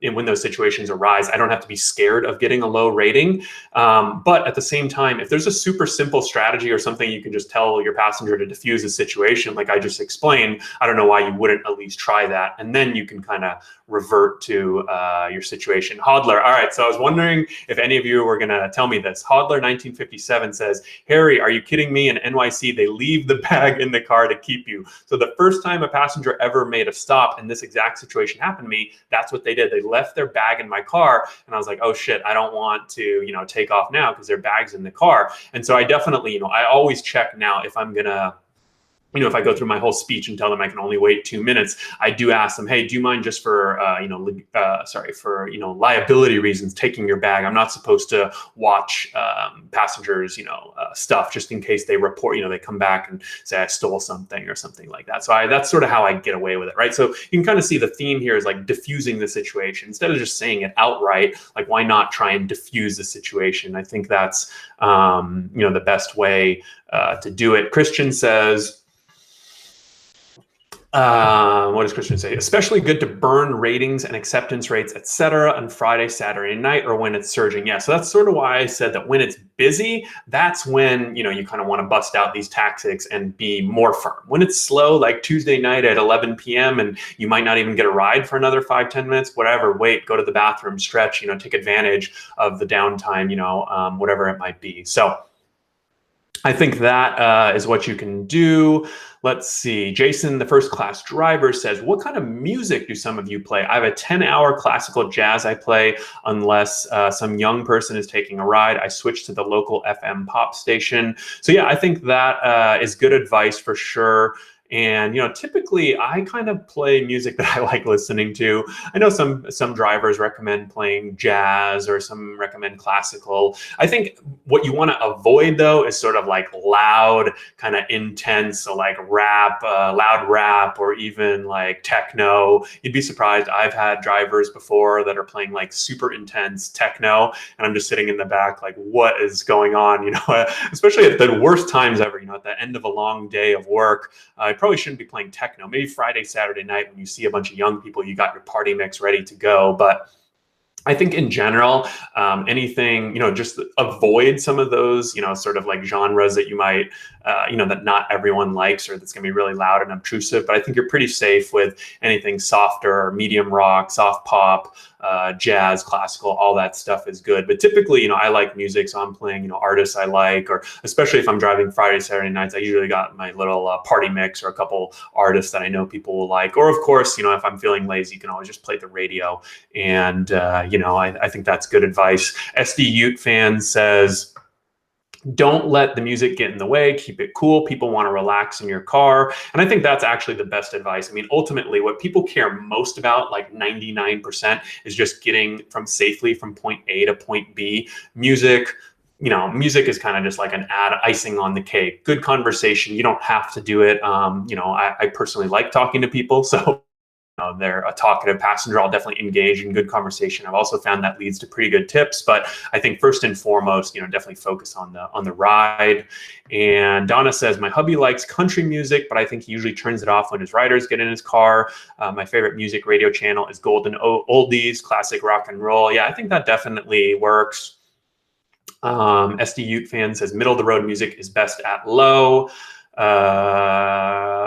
when those situations arise, I don't have to be scared of getting a low rating. But at the same time, if there's a super simple strategy or something you can just tell your passenger to diffuse a situation, like I just explained, I don't know why you wouldn't at least try that. And then you can kind of revert to your situation. Hodler, all right, so I was wondering if any of you were going to tell me this. Hodler 1957 says, Harry, are you kidding me? In NYC, they leave the bag in the car to keep you. So the first time a passenger ever made a stop and this exact situation happened to me, that's what they did. They left their bag in my car, and I was like, oh shit, I don't want to, take off now because their bag's in the car. And so I definitely, I always check now if I'm gonna, if I go through my whole speech and tell them I can only wait 2 minutes, I do ask them, hey, do you mind just for, liability reasons, taking your bag? I'm not supposed to watch passengers, stuff, just in case they report, they come back and say I stole something or something like that. So that's sort of how I get away with it, right? So you can kind of see the theme here is like diffusing the situation instead of just saying it outright. Like, why not try and diffuse the situation? I think that's, the best way to do it. Christian says, What does Christian say? Especially good to burn ratings and acceptance rates, etc., on Friday, Saturday night, or when it's surging. Yeah, so that's sort of why I said that when it's busy, that's when you kind of want to bust out these tactics and be more firm. When it's slow, like Tuesday night at 11 p.m., and you might not even get a ride for another 5-10 minutes, whatever. Wait, go to the bathroom, stretch. Take advantage of the downtime. Whatever it might be. So I think that is what you can do. Let's see. Jason, the first class driver, says, what kind of music do some of you play? I have a 10-hour classical jazz I play unless some young person is taking a ride. I switch to the local FM pop station. So yeah, I think that is good advice for sure. And typically I kind of play music that I like listening to. I know some drivers recommend playing jazz, or some recommend classical. I think what you want to avoid though is sort of like loud, kind of intense, so like rap, loud rap, or even like techno. You'd be surprised. I've had drivers before that are playing like super intense techno, and I'm just sitting in the back like, what is going on? Especially at the worst times ever. At the end of a long day of work. I probably shouldn't be playing techno. Maybe Friday, Saturday night when you see a bunch of young people, you got your party mix ready to go. But I think in general, anything, just avoid some of those, sort of like genres that you might, that not everyone likes, or that's going to be really loud and obtrusive. But I think you're pretty safe with anything softer, medium rock, soft pop, jazz, classical, all that stuff is good. But typically, I like music, so I'm playing, artists I like, or especially if I'm driving Friday, Saturday nights, I usually got my little party mix or a couple artists that I know people will like. Or of course, if I'm feeling lazy, you can always just play the radio. And, I think that's good advice. SD Ute fan says, don't let the music get in the way. Keep it cool. People want to relax in your car. And I think that's actually the best advice. I mean, ultimately, what people care most about, like 99%, is just getting safely from point A to point B. Music is kind of just like an icing on the cake. Good conversation. You don't have to do it. I personally like talking to people. So they're a talkative passenger, I'll definitely engage in good conversation. I've also found that leads to pretty good tips, but I think first and foremost, definitely focus on the ride. And Donna says, my hubby likes country music, but I think he usually turns it off when his riders get in his car. My favorite music radio channel is Golden Oldies, classic rock and roll. Yeah, I think that definitely works. SD Ute fan says, middle of the road music is best at low.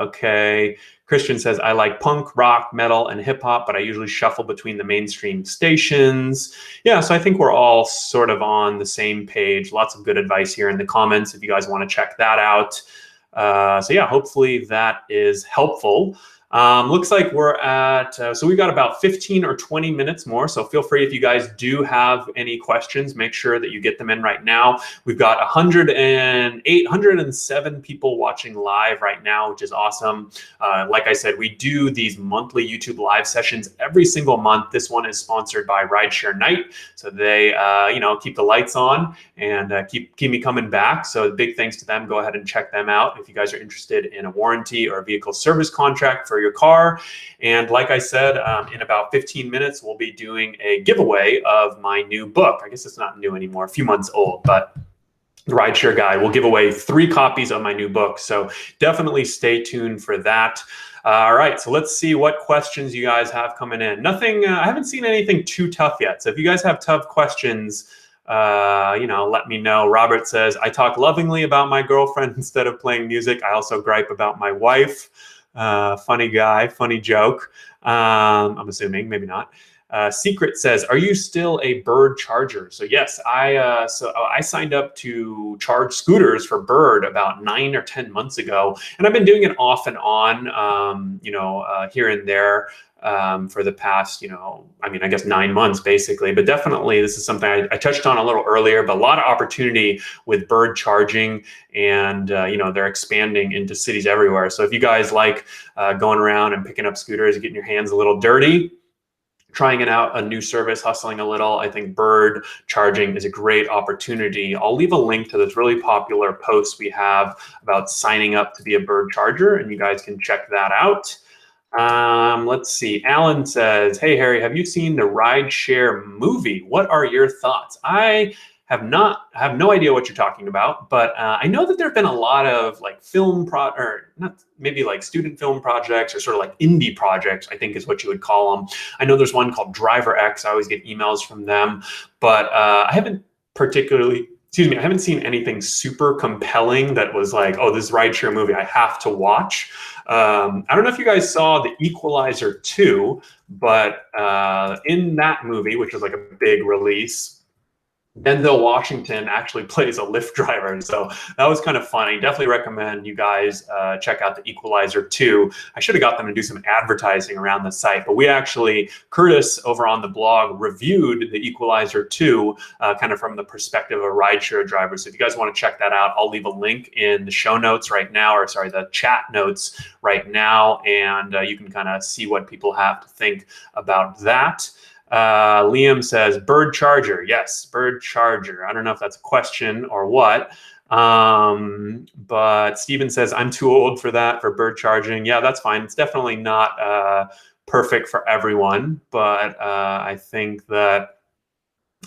Okay. Christian says, I like punk, rock, metal, and hip hop, but I usually shuffle between the mainstream stations. Yeah, so I think we're all sort of on the same page. Lots of good advice here in the comments if you guys want to check that out. So yeah, hopefully that is helpful. Looks like we're at, so we've got about 15 or 20 minutes more. So feel free, if you guys do have any questions, make sure that you get them in right now. We've got 107 people watching live right now, which is awesome. Like I said, we do these monthly YouTube live sessions every single month. This one is sponsored by Rideshare Night. So they, keep the lights on and keep me coming back. So big thanks to them. Go ahead and check them out if you guys are interested in a warranty or a vehicle service contract for your car. And like I said, in about 15 minutes, we'll be doing a giveaway of my new book. I guess it's not new anymore, a few months old, but the Rideshare Guide. We'll give away 3 copies of my new book. So definitely stay tuned for that. All right, so let's see what questions you guys have coming in. Nothing, I haven't seen anything too tough yet. So if you guys have tough questions, let me know. Robert says, I talk lovingly about my girlfriend instead of playing music. I also gripe about my wife. Funny guy, funny joke. I'm assuming, maybe not. Secret says, are you still a Bird charger? So yes, I signed up to charge scooters for Bird about 9 or 10 months ago, and I've been doing it off and on, here and there. For the past, I guess 9 months basically, but definitely this is something I touched on a little earlier, but a lot of opportunity with Bird charging, and they're expanding into cities everywhere. So if you guys like going around and picking up scooters, getting your hands a little dirty, trying it out, a new service, hustling a little, I think Bird charging is a great opportunity. I'll leave a link to this really popular post we have about signing up to be a Bird charger, and you guys can check that out. Let's see. Alan says, hey, Harry, have you seen the Rideshare movie? What are your thoughts? I have no idea what you're talking about, but I know that there have been a lot of like or not, maybe like student film projects or sort of like indie projects, I think is what you would call them. I know there's one called Driver X. I always get emails from them, but I haven't I haven't seen anything super compelling that was like, oh, this rideshare movie I have to watch. I don't know if you guys saw The Equalizer 2, but in that movie, which was like a big release, Denzel Washington actually plays a Lyft driver. So that was kind of funny. Definitely recommend you guys check out The Equalizer 2. I should have got them to do some advertising around the site, but we actually, Curtis over on the blog reviewed The Equalizer 2 kind of from the perspective of a rideshare driver. So if you guys want to check that out, I'll leave a link in the show notes right now, or sorry, the chat notes right now. And you can kind of see what people have to think about that. Liam says bird charger. Yes, bird charger. I don't know if that's a question or what. But Steven says I'm too old for that, for bird charging. Yeah, that's fine. It's definitely not perfect for everyone, but I think that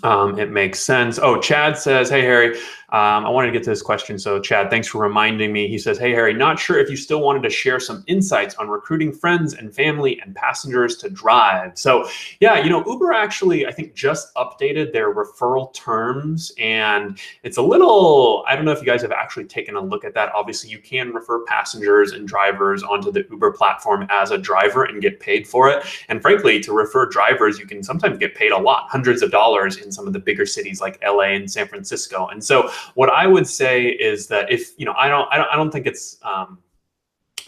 it makes sense. Oh, Chad says, hey, Harry, I wanted to get to this question. So Chad, thanks for reminding me. He says, hey, Harry, not sure if you still wanted to share some insights on recruiting friends and family and passengers to drive. So yeah, Uber actually, I think just updated their referral terms, and it's a little, I don't know if you guys have actually taken a look at that. Obviously you can refer passengers and drivers onto the Uber platform as a driver and get paid for it. And frankly, to refer drivers, you can sometimes get paid a lot, hundreds of dollars in some of the bigger cities like LA and San Francisco. And so what I would say is that if, I don't think it's,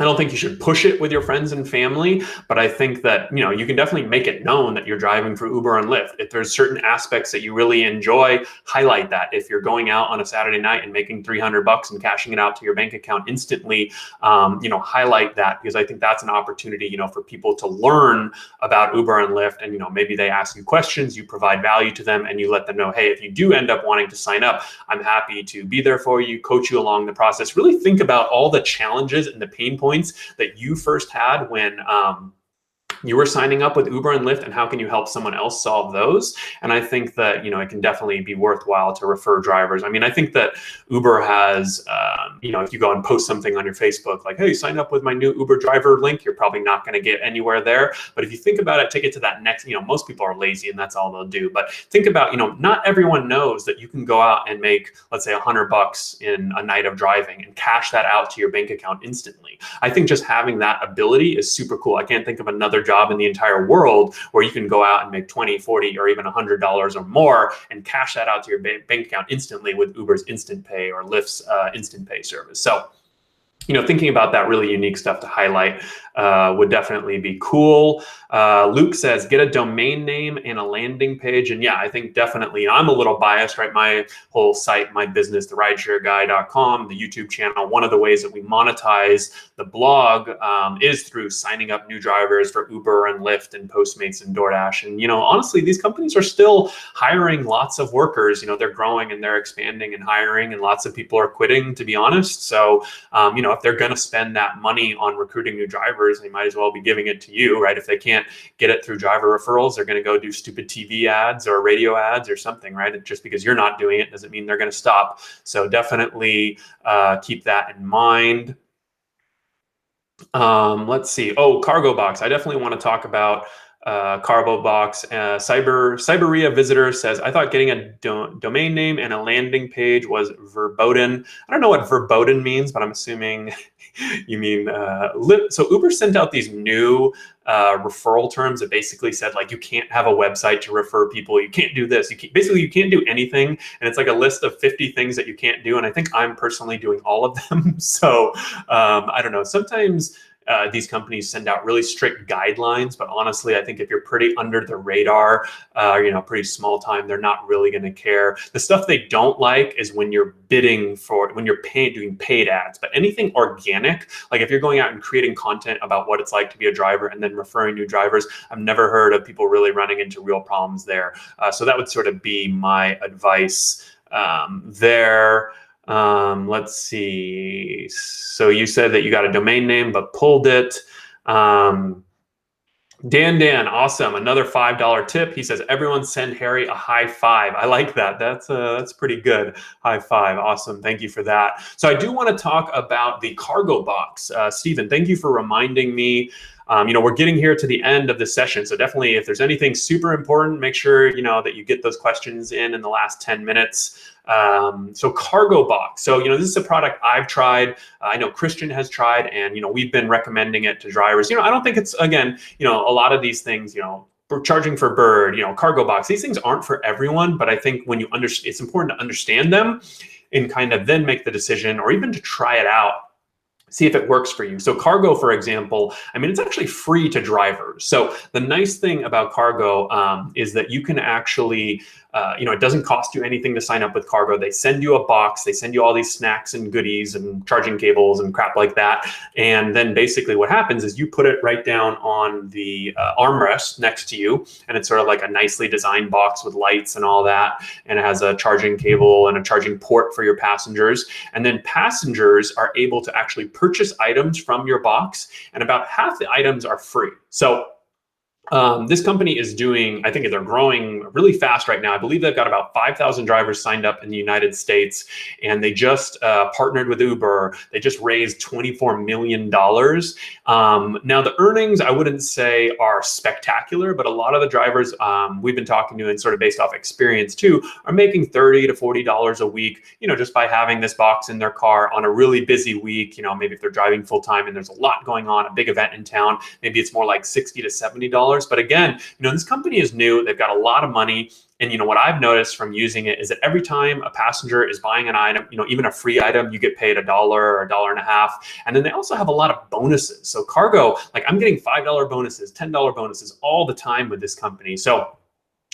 I don't think you should push it with your friends and family, but I think that, you can definitely make it known that you're driving for Uber and Lyft. If there's certain aspects that you really enjoy, highlight that. If you're going out on a Saturday night and making $300 and cashing it out to your bank account instantly, highlight that, because I think that's an opportunity, for people to learn about Uber and Lyft. And, maybe they ask you questions, you provide value to them, and you let them know, hey, if you do end up wanting to sign up, I'm happy to be there for you, coach you along the process. Really think about all the challenges and the pain points that you first had when you were signing up with Uber and Lyft, and how can you help someone else solve those? And I think that, it can definitely be worthwhile to refer drivers. I mean, I think that Uber has, if you go and post something on your Facebook, like, hey, sign up with my new Uber driver link, you're probably not going to get anywhere there. But if you think about it, take it to that next, most people are lazy and that's all they'll do. But think about, not everyone knows that you can go out and make, let's say, $100 in a night of driving and cash that out to your bank account instantly. I think just having that ability is super cool. I can't think of another job in the entire world where you can go out and make 20, 40, or even $100 or more and cash that out to your bank account instantly with Uber's Instant Pay or Lyft's Instant Pay service. So, thinking about that really unique stuff to highlight would definitely be cool. Luke says, get a domain name and a landing page. And yeah, I think definitely, I'm a little biased, right? My whole site, my business, the rideshareguy.com, the YouTube channel, one of the ways that we monetize the blog is through signing up new drivers for Uber and Lyft and Postmates and DoorDash. And, honestly, these companies are still hiring lots of workers. They're growing and they're expanding and hiring, and lots of people are quitting, to be honest. So, if they're going to spend that money on recruiting new drivers, they might as well be giving it to you, right? If they can't get it through driver referrals, they're going to go do stupid TV ads or radio ads or something, right? And just because you're not doing it doesn't mean they're going to stop. So definitely keep that in mind. Let's see. Oh, Cargo Box. I definitely want to talk about Cargo Box. Cyberia Visitor says, I thought getting a domain name and a landing page was verboten. I don't know what verboten means, but I'm assuming you mean so Uber sent out these new referral terms that basically said, like, you can't have a website to refer people, you can't do this, basically you can't do anything, and it's like a list of 50 things that you can't do, and I think I'm personally doing all of them. So I don't know, sometimes these companies send out really strict guidelines, but honestly, I think if you're pretty under the radar, pretty small time, they're not really going to care. The stuff they don't like is when you're bidding for, when you're doing paid ads. But anything organic, like if you're going out and creating content about what it's like to be a driver and then referring new drivers, I've never heard of people really running into real problems there. So that would sort of be my advice there. Let's see. So you said that you got a domain name but pulled it. Dan, awesome. Another $5 tip. He says, everyone send Harry a high five. I like that. That's pretty good. High five. Awesome. Thank you for that. So I do want to talk about the cargo box. Stephen, thank you for reminding me. We're getting here to the end of the session. So definitely, if there's anything super important, make sure, that you get those questions in the last 10 minutes. So cargo box. So, this is a product I've tried. I know Christian has tried, and, we've been recommending it to drivers. I don't think it's, again, a lot of these things, we're charging for Bird, cargo box. These things aren't for everyone, but I think when you understand, it's important to understand them and kind of then make the decision, or even to try it out, see if it works for you. So cargo, for example, it's actually free to drivers. So the nice thing about cargo is that you can actually, it doesn't cost you anything to sign up with cargo. They send you a box, they send you all these snacks and goodies and charging cables and crap like that. And then basically what happens is you put it right down on the armrest next to you. And it's sort of like a nicely designed box with lights and all that. And it has a charging cable and a charging port for your passengers. And then passengers are able to actually purchase items from your box, and about half the items are free. So this company is doing, I think they're growing really fast right now. I believe they've got about 5,000 drivers signed up in the United States, and they just partnered with Uber. They just raised $24 million. Now, the earnings, I wouldn't say are spectacular, but a lot of the drivers we've been talking to, and sort of based off experience too, are making $30 to $40 a week, just by having this box in their car on a really busy week. Maybe if they're driving full time and there's a lot going on, a big event in town, maybe it's more like $60 to $70. But again, this company is new. They've got a lot of money. And what I've noticed from using it is that every time a passenger is buying an item, even a free item, you get paid $1 or $1.50. And then they also have a lot of bonuses. So cargo, like I'm getting $5 bonuses, $10 bonuses all the time with this company. So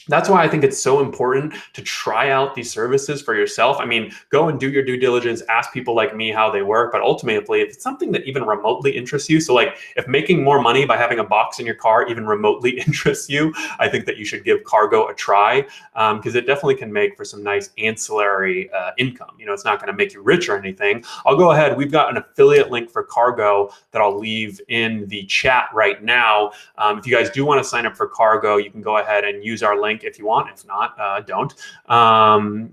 that's why I think it's so important to try out these services for yourself. Go and do your due diligence, ask people like me how they work. But ultimately, if it's something that even remotely interests you, so like if making more money by having a box in your car even remotely interests you, I think that you should give cargo a try, because it definitely can make for some nice ancillary income. It's not going to make you rich or anything. I'll go ahead. We've got an affiliate link for cargo that I'll leave in the chat right now. If you guys do want to sign up for cargo, you can go ahead and use our link if you want. If not, don't.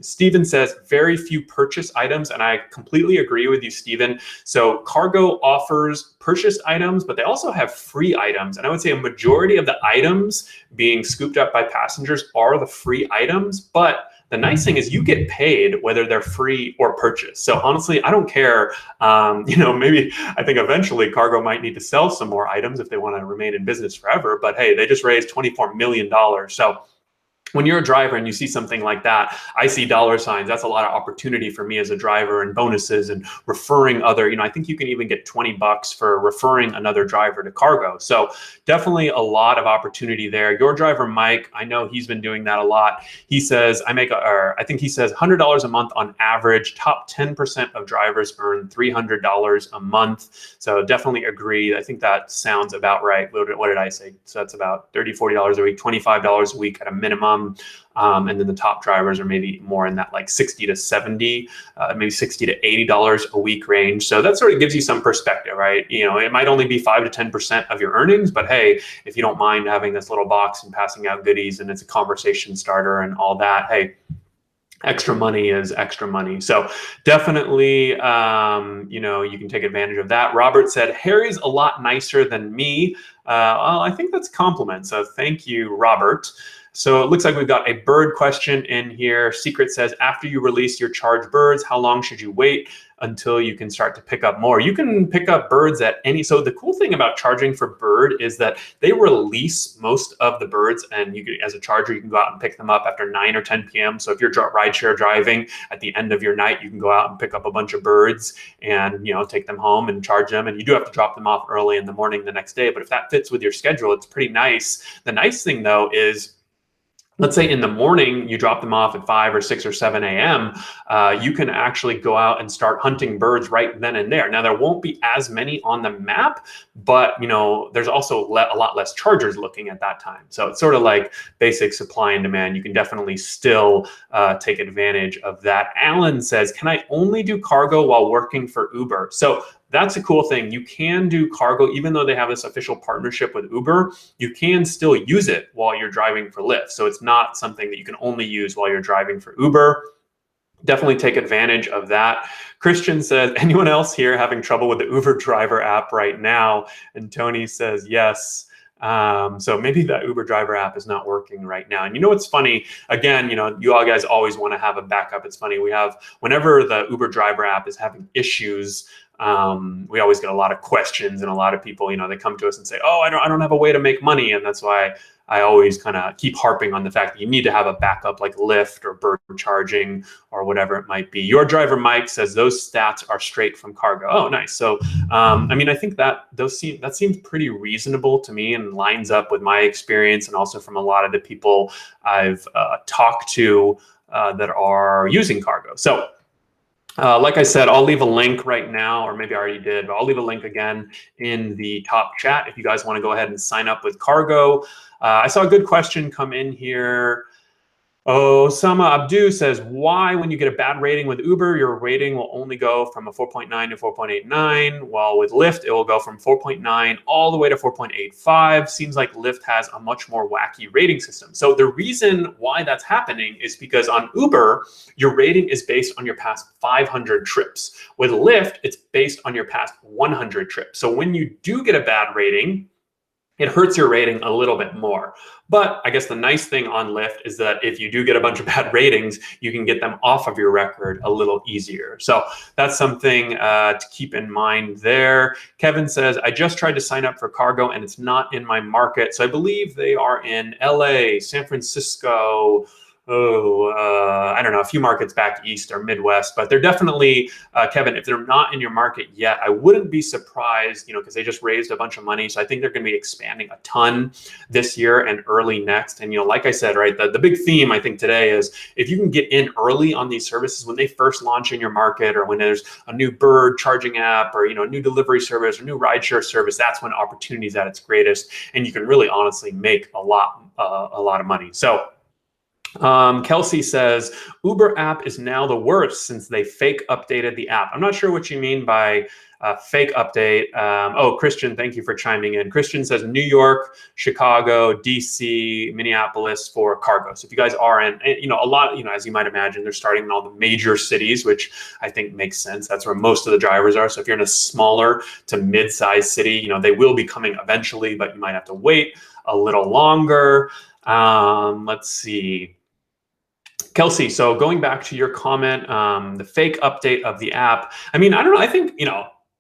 Stephen says very few purchase items, and I completely agree with you, Stephen. So cargo offers purchased items, but they also have free items. And I would say a majority of the items being scooped up by passengers are the free items. But the nice thing is you get paid whether they're free or purchased. So honestly, I don't care. Maybe I think eventually cargo might need to sell some more items if they want to remain in business forever. But hey, they just raised $24 million. So when you're a driver and you see something like that, I see dollar signs. That's a lot of opportunity for me as a driver, and bonuses and referring other, I think you can even get $20 for referring another driver to cargo. So definitely a lot of opportunity there. Your driver, Mike, I know he's been doing that a lot. He says, I think he says $100 a month on average. Top 10% of drivers earn $300 a month. So definitely agree. I think that sounds about right. What did I say? So that's about $30, $40 a week, $25 a week at a minimum. And then the top drivers are maybe more in that like 60 to 70, maybe $60 to $80 a week range. So that sort of gives you some perspective, right? It might only be 5 to 10% of your earnings, but hey, if you don't mind having this little box and passing out goodies and it's a conversation starter and all that, hey, extra money is extra money. So definitely, you can take advantage of that. Robert said, Harry's a lot nicer than me. Well, I think that's a compliment. So thank you, Robert. So it looks like we've got a bird question in here. Secret says, after you release your charged birds, how long should you wait until you can start to pick up more? You can pick up birds at any, so the cool thing about charging for Bird is that they release most of the birds, and you can, as a charger, you can go out and pick them up after 9 or 10 p.m. So if you're rideshare driving at the end of your night, you can go out and pick up a bunch of birds and, take them home and charge them. And you do have to drop them off early in the morning the next day. But if that fits with your schedule, it's pretty nice. The nice thing though is, let's say in the morning, you drop them off at 5 or 6 or 7 a.m., you can actually go out and start hunting birds right then and there. Now, there won't be as many on the map, but there's also a lot less chargers looking at that time. So it's sort of like basic supply and demand. You can definitely still take advantage of that. Alan says, can I only do cargo while working for Uber? So that's a cool thing. You can do cargo, even though they have this official partnership with Uber, you can still use it while you're driving for Lyft. So it's not something that you can only use while you're driving for Uber. Definitely take advantage of that. Christian says, anyone else here having trouble with the Uber driver app right now? And Tony says, yes. So maybe that Uber driver app is not working right now. And you know what's funny? Again, you all guys always want to have a backup. It's funny. Whenever the Uber driver app is having issues, we always get a lot of questions, and a lot of people, they come to us and say, oh, I don't have a way to make money. And that's why I always kind of keep harping on the fact that you need to have a backup like Lyft or Bird Charging or whatever it might be. Your driver Mike says those stats are straight from Cargo. Oh, nice. So, I think that seems pretty reasonable to me and lines up with my experience, and also from a lot of the people I've talked to that are using Cargo. So, like I said, I'll leave a link right now, or maybe I already did, but I'll leave a link again in the top chat if you guys want to go ahead and sign up with Cargo. I saw a good question come in here. Osama Abdu says, why, when you get a bad rating with Uber, your rating will only go from a 4.9 to 4.89, while with Lyft, it will go from 4.9 all the way to 4.85. Seems like Lyft has a much more wacky rating system. So the reason why that's happening is because on Uber, your rating is based on your past 500 trips. With Lyft, it's based on your past 100 trips. So when you do get a bad rating, it hurts your rating a little bit more. But I guess the nice thing on Lyft is that if you do get a bunch of bad ratings, you can get them off of your record a little easier. So that's something to keep in mind there. Kevin says, I just tried to sign up for Cargo and it's not in my market. So I believe they are in LA, San Francisco, I don't know, a few markets back east or Midwest, but they're definitely, Kevin, if they're not in your market yet, I wouldn't be surprised, because they just raised a bunch of money. So I think they're going to be expanding a ton this year and early next. And, like I said, right, the big theme I think today is if you can get in early on these services when they first launch in your market, or when there's a new Bird charging app, or, a new delivery service or new rideshare service, that's when opportunity is at its greatest. And you can really honestly make a lot of money. So, Kelsey says, Uber app is now the worst since they fake updated the app. I'm not sure what you mean by fake update. Christian, thank you for chiming in. Christian says New York, Chicago, DC, Minneapolis for Cargo. So if you guys are in, a lot, as you might imagine, they're starting in all the major cities, which I think makes sense. That's where most of the drivers are. So if you're in a smaller to mid-sized city, they will be coming eventually, but you might have to wait a little longer. Let's see. Kelsey, so going back to your comment, the fake update of the app. I don't know. I think,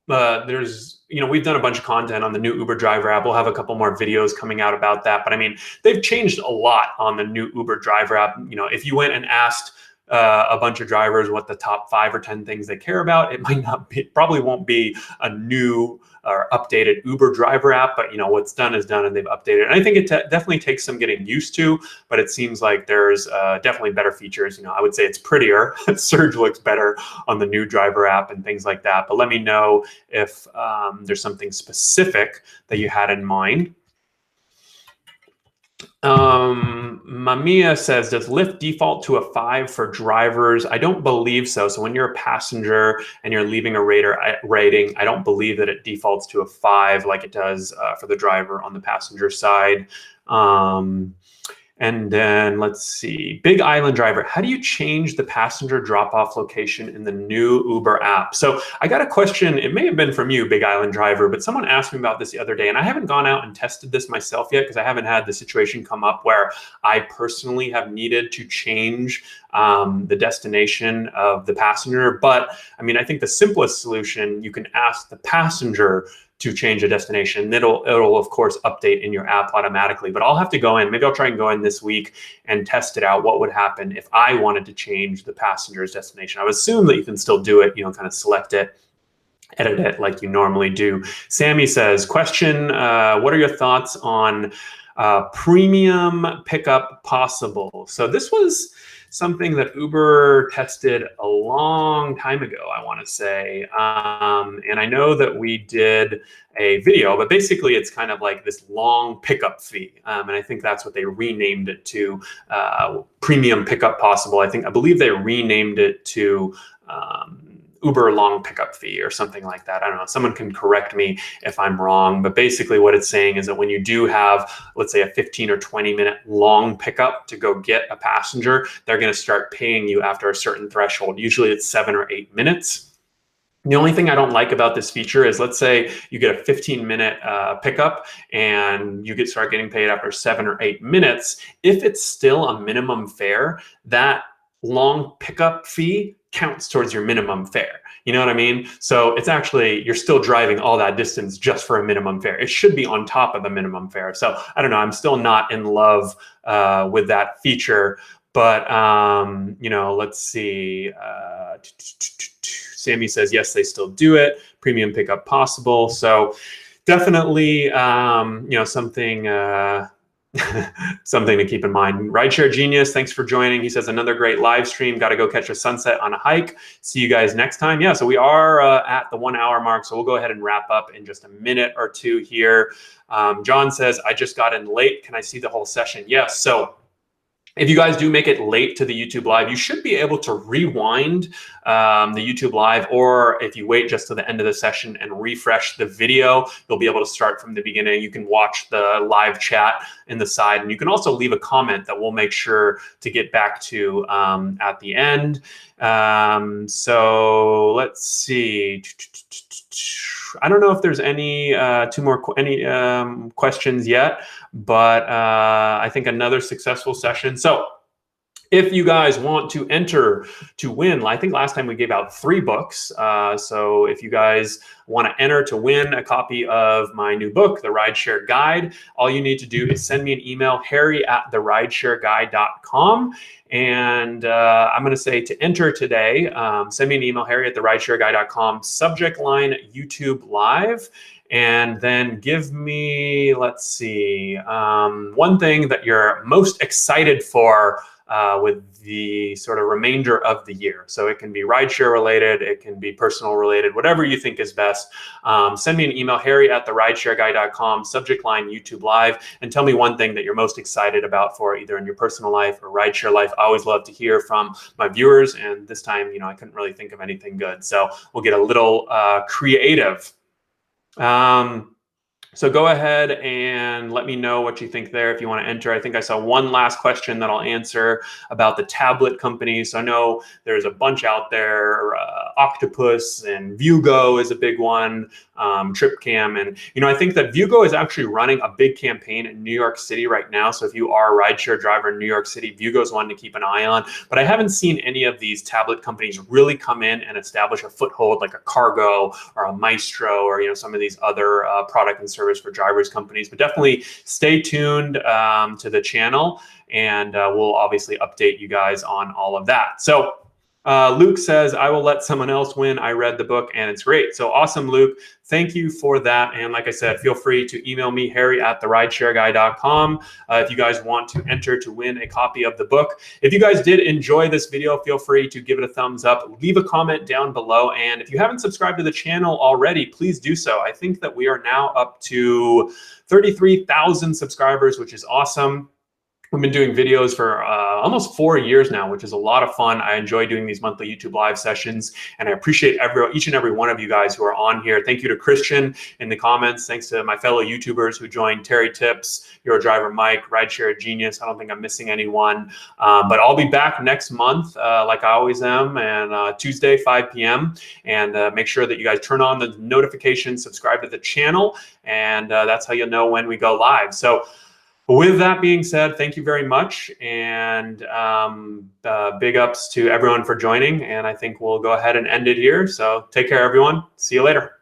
there's, we've done a bunch of content on the new Uber driver app. We'll have a couple more videos coming out about that. But they've changed a lot on the new Uber driver app. If you went and asked a bunch of drivers what the top 5 or 10 things they care about, it probably won't be a new or updated Uber driver app, but what's done is done, and they've updated it. And I think it definitely takes some getting used to, but it seems like there's definitely better features. I would say it's prettier. Surge looks better on the new driver app and things like that. But let me know if there's something specific that you had in mind. Mamiya says, does Lyft default to a 5 for drivers? I don't believe so. So when you're a passenger and you're leaving a rating, I don't believe that it defaults to a 5 like it does for the driver on the passenger side. And then let's see, Big Island driver, how do you change the passenger drop-off location in the new Uber app? So I got a question, it may have been from you, Big Island driver, but someone asked me about this the other day, and I haven't gone out and tested this myself yet because I haven't had the situation come up where I personally have needed to change the destination of the passenger. But I think the simplest solution, you can ask the passenger to change a destination. It'll of course update in your app automatically, but I'll have to go in, maybe I'll try and go in this week and test it out. What would happen if I wanted to change the passenger's destination? I would assume that you can still do it, kind of select it, edit it like you normally do. Sammy says, question, what are your thoughts on premium pickup possible? So this was something that Uber tested a long time ago, I want to say. And I know that we did a video, but basically it's kind of like this long pickup fee. And I think that's what they renamed it to, premium pickup possible. I believe they renamed it to Uber long pickup fee or something like that. I don't know. Someone can correct me if I'm wrong, but basically what it's saying is that when you do have, let's say, a 15 or 20-minute long pickup to go get a passenger, they're going to start paying you after a certain threshold. Usually it's 7 or 8 minutes. The only thing I don't like about this feature is, let's say you get a 15-minute pickup and you start getting paid after 7 or 8 minutes. If it's still a minimum fare, that long pickup fee counts towards your minimum fare. You know what I mean? So it's actually, you're still driving all that distance just for a minimum fare. It should be on top of the minimum fare. So I don't know, I'm still not in love with that feature. But, you know, let's see. Sammy says, yes, they still do it. Premium pickup possible. So definitely, you know, something something to keep in mind. Rideshare Genius, thanks for joining. He says, another great live stream. Got to go catch a sunset on a hike. See you guys next time. Yeah, so we are at the 1 hour mark. So we'll go ahead and wrap up in just a minute or two here. John says, I just got in late. Can I see the whole session? Yes. So if you guys do make it late to the YouTube Live, you should be able to rewind the YouTube Live, or if you wait just to the end of the session and refresh the video, you'll be able to start from the beginning. You can watch the live chat in the side, and you can also leave a comment that we'll make sure to get back to at the end. So let's see. I don't know if there's any questions yet, but I think another successful session. So if you guys want to enter to win, I think last time we gave out 3 books. So if you guys want to enter to win a copy of my new book, The Rideshare Guide, all you need to do is send me an email, harry@therideshareguide.com. And I'm going to say to enter today, send me an email, harry@therideshareguide.com, subject line YouTube Live. And then give me, let's see, one thing that you're most excited for with the sort of remainder of the year. So it can be rideshare related, it can be personal related, whatever you think is best. Send me an email, harry@therideshareguide.com, subject line YouTube Live, and tell me one thing that you're most excited about for either in your personal life or rideshare life. I always love to hear from my viewers, and this time, you know, I couldn't really think of anything good. So we'll get a little creative. So go ahead and let me know what you think there if you want to enter. I think I saw one last question that I'll answer about the tablet companies. So I know there's a bunch out there. Octopus and Vugo is a big one, TripCam. And, you know, I think that Vugo is actually running a big campaign in New York City right now. So if you are a rideshare driver in New York City, Vugo is one to keep an eye on. But I haven't seen any of these tablet companies really come in and establish a foothold like a Cargo or a Maestro or, you know, some of these other product and service for drivers companies. But definitely stay tuned to the channel, and we'll obviously update you guys on all of that. So Luke says, I will let someone else win. I read the book and it's great. So awesome, Luke. Thank you for that. And like I said, feel free to email me, harry@therideshareguide.com, if you guys want to enter to win a copy of the book. If you guys did enjoy this video, feel free to give it a thumbs up, leave a comment down below. And if you haven't subscribed to the channel already, please do so. I think that we are now up to 33,000 subscribers, which is awesome. We've been doing videos for almost 4 years now, which is a lot of fun. I enjoy doing these monthly YouTube Live sessions, and I appreciate each and every one of you guys who are on here. Thank you to Christian in the comments. Thanks to my fellow YouTubers who joined, Terry Tips, Hero Driver Mike, Rideshare Genius. I don't think I'm missing anyone. But I'll be back next month, like I always am, and Tuesday, 5 p.m. And make sure that you guys turn on the notifications, subscribe to the channel, and that's how you'll know when we go live. So with that being said, thank you very much, and big ups to everyone for joining, and I think we'll go ahead and end it here. So take care, everyone. See you later.